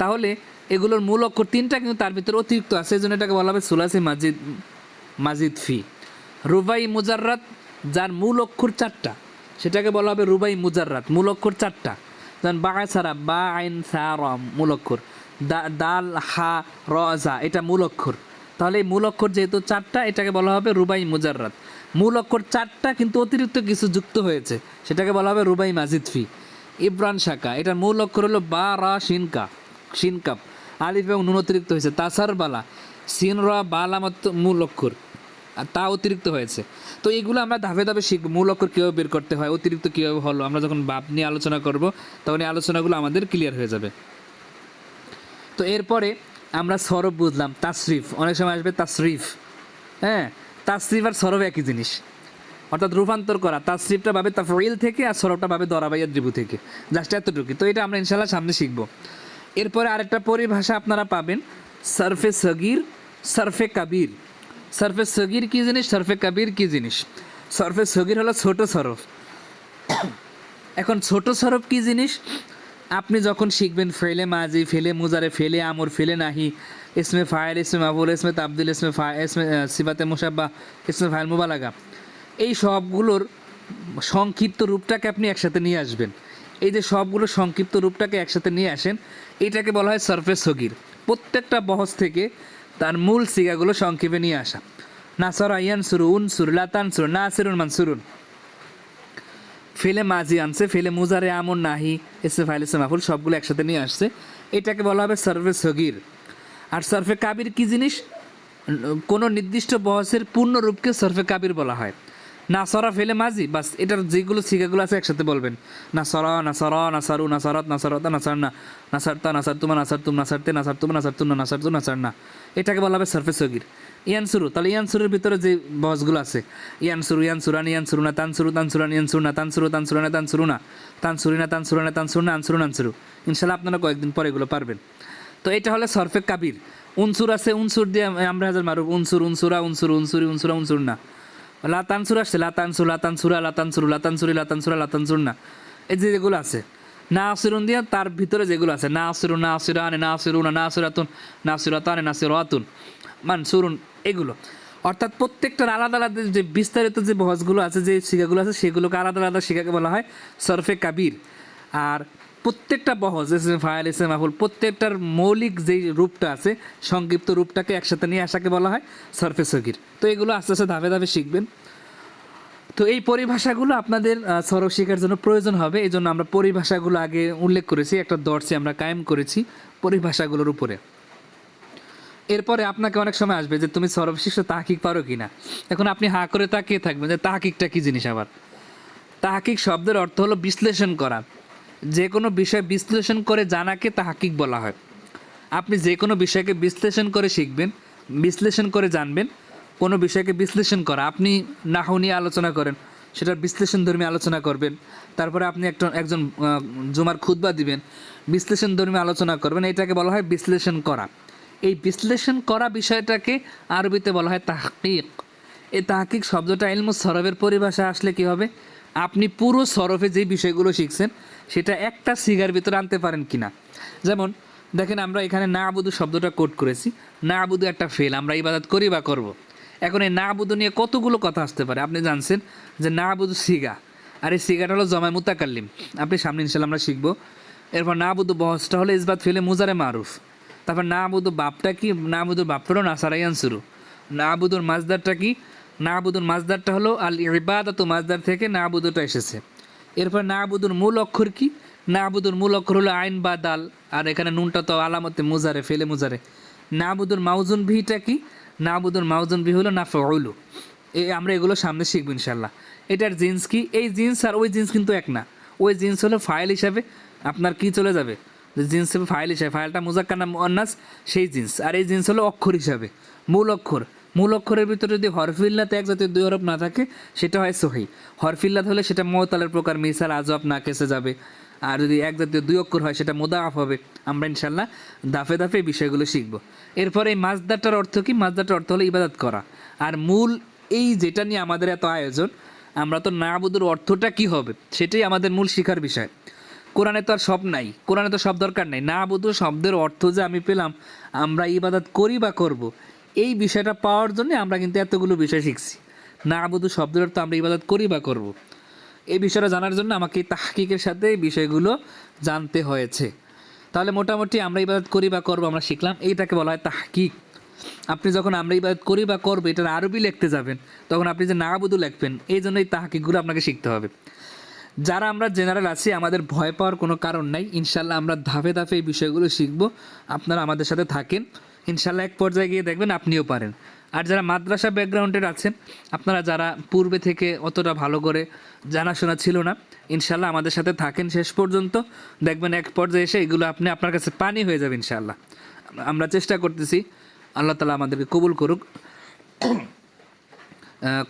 তাহলে এগুলোর মূল অক্ষর 3টা কিন্তু তার ভিতরে অতিরিক্ত আছে, এই জন্য এটাকে বলা হবে সুলাসি মাজিদ ফি। রুবাই মুজাররাদ, যার মূল অক্ষর 4টা সেটাকে বলা হবে রুবাই মুজাররাদ, মূল অক্ষর 4টা। যেমন বা সারা, বা আইন সা র মূল অক্ষর, দাল হা র জা এটা মূল অক্ষর। তাহলে এই মূল অক্ষর যেহেতু 4টা এটাকে বলা হবে রুবাই মুজাররাদ। মূল অক্ষর 4টা কিন্তু অতিরিক্ত কিছু যুক্ত হয়েছে সেটাকে বলা হবে রুবাই মাজিদ ফি। ইব্রান শাকা, এটার মূল অক্ষর হলো বা রা শিনকা, শিনকাপ, আলিফ এবং নুন অতিরিক্ত হয়েছে। তাসার বালা, সিন র বালামত মূল অক্ষর, আর তা অতিরিক্ত হয়েছে। তো এইগুলো আমরা ধাপে ধাপে শিখব, মূল অক্ষর কীভাবে বের করতে হয়, অতিরিক্ত কীভাবে হলো। আমরা যখন বাপ নিয়ে আলোচনা করব তখন এই আলোচনাগুলো আমাদের ক্লিয়ার হয়ে যাবে। তো এরপরে আমরা সরফ বুঝলাম, তাসরিফ, অনেক সময় আসবে তাসরিফ। হ্যাঁ, তাসরিফ আর সরফ একই জিনিস, অর্থাৎ রূপান্তর করা। তাসরিফটা পাবে তাফঈল থেকে আর সরফটা পাবে দরাবাইয়া দ্রিবু থেকে, জাস্ট এতটুকু। তো এটা আমরা ইনশাল্লাহ সামনে শিখব। এরপরে আরেকটা পরিভাষা আপনারা পাবেন, সরফে সগির, সরফে কাবির। সরফে সগির কী জিনিস, সরফে কাবির কী জিনিস? সরফে সগির হলো ছোট সরফ। এখন ছোট সরফ কী জিনিস? আপনি যখন শিখবেন ফেলে মাজি, ফেলে মুজারে, ফেলে আমর, ফেলে নাহি, ইসমে ফায়েল, ইসমে মাফুল, ইসমে তাবদিল, ইসমে সিফাতে মুশাব্বাহ, ইসমে ফায়েল মুবালাগা, এই সবগুলোর সংক্ষিপ্ত রূপটাকে আপনি একসাথে নিয়ে আসবেন। এই যে সবগুলো সংক্ষিপ্ত রূপটাকে একসাথে নিয়ে আসেন, এটাকে বলা হয় সরফে সগির। প্রত্যেকটা বহস থেকে তার মূল সিগাগুলো সংক্ষেপে নিয়ে আসা। নাসরা ইয়ানসুরু, উনসুর, লাতানসুর, নাসিরুন, মানসুরুন। ফেলে মাজি আনছে, ফেলে মুজারে, আমর, নাহি, ইসমে ফাইল, ইসমে মাফুল সবগুলো একসাথে নিয়ে আসছে, এটাকে বলা হবে সরফে সগির। আর সরফে কাবির কী জিনিস? কোনো নির্দিষ্ট বহসের পূর্ণ রূপকে সরফে কাবির বলা হয়। নাসরা ফেলে মাজি, বাস এটার যেগুলো সিগাগুলো আছে একসাথে বলবেন। নাসরা, নাসরা, নাসারু, নাসারত, নাসারতা, নাসারনা, নাসারতা, নাসারতুমা, নাসারতুম, নাসারতে, নাসারতুমা, নাসারতুনা, নাসারতু, নাসারনা, এটাকে বলা হবে সরফে সগির। ইয়ানসুরু, তাহলে ইয়ানসুরের ভিতরে যে বহসগুলো আছে, ইয়ানসুরু, ইয়ানসুরান, ইয়ানসুরুনা, তানসুরু, তানসুরান, ইয়ানসুরনা, তানসুরু, তানসুরানা, তানসুরুনা, তানসুরিনা, তানসুরানা, তানসুরনা, আনসুরুন, আনসুরু। ইনশাল্লাহ আপনারা কয়েকদিন পরে এগুলো পারবেন। তো এটা হলো সরফে কাবির। উনসুর আছে, উনসুর দিয়ে আমরা হাজার মারুফ, উনসুর, উনসুরা, উনসুর, উনসুরি, উনসুরা, উনসুর না। লাতানসুর আসছে, লাতানসুর, লাতানসুরা, লাতানসুরু, লাতানসুরি, লাতানসুরা, লাতানসুর না, এই যেগুলো আছে। নাসিরুন দিয়ে তার ভিতরে যেগুলো আছে নাসিরুন, নাসিরান, নাসিরুন, নাসিরাতুন, নাসিরাতান, নাসিরাতুন, মানসুরুন, এগুলো অর্থাৎ প্রত্যেকটার আলাদা আলাদা যে বিস্তারিত যে বহজগুলো আছে, যে শিখাগুলো আছে, সেগুলোকে আলাদা আলাদা শিখাকে বলা হয় সরফে কাবির। আর প্রত্যেকটা বহজ ফায়াল ইসে মাহুল প্রত্যেকটার মৌলিক যেই রূপটা আছে, সংক্ষিপ্ত রূপটাকে একসাথে নিয়ে আসাকে বলা হয় সরফে সগির। তো এগুলো আস্তে আস্তে ধাপে ধাপে শিখবেন। তো এই পরিভাষাগুলো আপনাদের সরফ শেখার জন্য প্রয়োজন হবে, এই জন্য আমরা পরিভাষাগুলো আগে উল্লেখ করেছি, একটা দর্শে আমরা কায়েম করেছি পরিভাষাগুলোর উপরে। এরপরে আপনাকে অনেক সময় আসবে যে তুমি সরফ শিখছো, তাহকিক পারো কি না। এখন আপনি হাঁ করে তাকিয়ে থাকবেন যে তাহকিকটা কী জিনিস। আবার তাহকিক শব্দের অর্থ হলো বিশ্লেষণ করা, যে কোনো বিষয় বিশ্লেষণ করে জানাকে তাহকিক বলা হয়। আপনি যে কোনো বিষয়কে বিশ্লেষণ করে শিখবেন, বিশ্লেষণ করে জানবেন। কোনো বিষয়কে বিশ্লেষণ করা, আপনি নাহু নিয়ে আলোচনা করেন, সেটার বিশ্লেষণধর্মী আলোচনা করবেন। তারপরে আপনি একজন জুমার খুতবা দিবেন, বিশ্লেষণধর্মী আলোচনা করবেন, এটাকে বলা হয় বিশ্লেষণ করা। এই বিশ্লেষণ করা বিষয়টাকে আরবিতে বলা হয় তাহকিক। এই তাহকিক শব্দটা ইলমুস সরফের পরিভাষা আসলে কি হবে, আপনি পুরো সরফে যে বিষয়গুলো শিখছেন সেটা একটা সিগার ভিতরে আনতে পারেন কি না। যেমন দেখেন, আমরা এখানে না আবুদু শব্দটা কোট করেছি। না আবুদু একটা ফেল, আমরা ইবাদত করি বা করব। এখন এই না আবুদু নিয়ে কতগুলো কথা আসতে পারে। আপনি জানছেন যে না আবুদু সিগা, আর এই সিগাটা হলো জমায় মুতাকাল্লিম, আপনি সামনে ইনশাল্লাহ আমরা শিখবো। এরপর না আবুদু বহসটা হলো ইসবাত ফেলে মুজারে মারুফ। তারপর না আবুদু বাপটা কি, না আবুদুর বাপটা হলো নাসারাইয়ান শুরু। না আবুদুর মাজদারটা কি, না আবুদুর মাজদারটা হলো আল ইবাদাতু, মাজদার থেকে না আবুদুটা এসেছে। এরপর না আবুদুর মূল অক্ষর কি, না আবুদুর মূল অক্ষর হলো আইন বা দাল, আর এখানে নুনটা তো আলামতে মুজারে, ফেলে মুজারে। না আবুদুর মাউজুন বিহিটা কি, না আবুদুর মাউজুন বি হলো নাফউলু। আমরা এগুলো সামনে শিখবো ইনশাল্লাহ। এটার জিন্স কি, এই জিন্স আর ওই জিন্স কিন্তু এক না। ওই জিন্স হলো ফাইল হিসাবে আপনার কি চলে যাবে, যে জিন্স হিসেবে ফাইল হিসাবে, ফাইলটা মুজাক্কার না মুআন্নাস সেই জিন্স। আর এই জিন্স হলো অক্ষর হিসাবে, মূল অক্ষর। মূল অক্ষরের ভিতরে যদি হরফিল্লাতে এক জাতীয় দুই হরফ না থাকে সেটা হয় সহি। হরফিল্লাত হলে সেটা মুতালের প্রকার, মিসাল, আজব, না কেসে যাবে। আর যদি এক জাতীয় দুই অক্ষর হয় সেটা মুদাআফ হবে। আমরা ইনশাল্লাহ দাফে দাফে এই বিষয়গুলো শিখব। এরপরে এই মাজদারটার অর্থ কি, মাজদারটার অর্থ হলো ইবাদত করা। আর মূল এই যেটা নিয়ে আমাদের এত আয়োজন, আমরা তো না আবুদুর অর্থটা কি হবে সেটাই আমাদের মূল শিখার বিষয়। কোরআনে তো আর সব নাই, কোরআনে তো সব দরকার নাই। না আবুদু শব্দের অর্থ যে আমি পেলাম, আমরা ইবাদত করি বা করব, এই বিষয়টা পাওয়ার জন্য আমরা কিন্তু এতগুলো বিষয় শিখছি। না আবুদু শব্দের অর্থ আমরা ইবাদত করি বা করব, এই বিষয়টা জানার জন্য আমাকে তাহকিকের সাথে এই বিষয়গুলো জানতে হয়েছে। তাহলে মোটামুটি আমরা ইবাদত করি বা করব আমরা শিখলাম, এইটাকে বলা হয় তাহকিক। আপনি যখন আমরা ইবাদত করি বা করবো এটার আরবি লিখতে যাবেন, তখন আপনি যে না আবুদু লিখবেন, এই জন্য এই তাহকিকগুলো আপনাকে শিখতে হবে। যারা আমরা জেনারেল আছি, আমাদের ভয় পাওয়ার কোনো কারণ নাই। ইনশাল্লাহ আমরা ধাপে ধাপে এই বিষয়গুলো শিখবো। আপনারা আমাদের সাথে থাকেন, ইনশাল্লাহ এক পর্যায়ে গিয়ে দেখবেন আপনিও পারেন। আর যারা মাদ্রাসা ব্যাকগ্রাউন্ডের আছেন, আপনারা যারা পূর্বে থেকে অতটা ভালো করে জানাশোনা ছিল না, ইনশাল্লাহ আমাদের সাথে থাকেন শেষ পর্যন্ত, দেখবেন এক পর্যায়ে এসে এগুলো আপনার কাছে পানি হয়ে যাবে ইনশাল্লাহ। আমরা চেষ্টা করতেছি, আল্লাহ তাআলা আমাদেরকে কবুল করুক।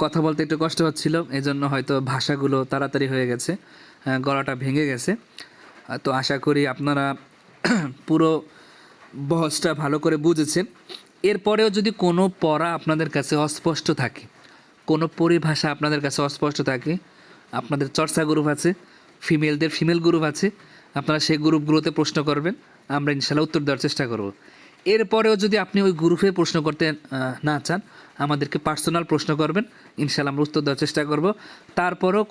কথা বলতে একটু কষ্ট হচ্ছিল, এই জন্য হয়তো ভাষাগুলো তাড়াতাড়ি হয়ে গেছে, গলাটা ভেঙে গেছে। তো আশা করি আপনারা পুরো বহসটা ভালো করে বুঝেছেন। এরপরেও যদি কোনো পড়া আপনাদের কাছে অস্পষ্ট থাকে, কোনো পরিভাষা আপনাদের কাছে অস্পষ্ট থাকে, আপনাদের চর্চা গ্রুপ আছে, ফিমেলদের ফিমেল গ্রুপ আছে, আপনারা সেই গ্রুপগুলোতে প্রশ্ন করবেন, আমরা ইনশাল্লাহ উত্তর দেওয়ার চেষ্টা করব। এরপরেও যদি আপনি ওই গ্রুপে প্রশ্ন করতে না চান, আমাদেরকে পার্সোনাল প্রশ্ন করবেন, ইনশাল্লাহ আমরা উত্তর দেওয়ার চেষ্টা করব। তারপরেও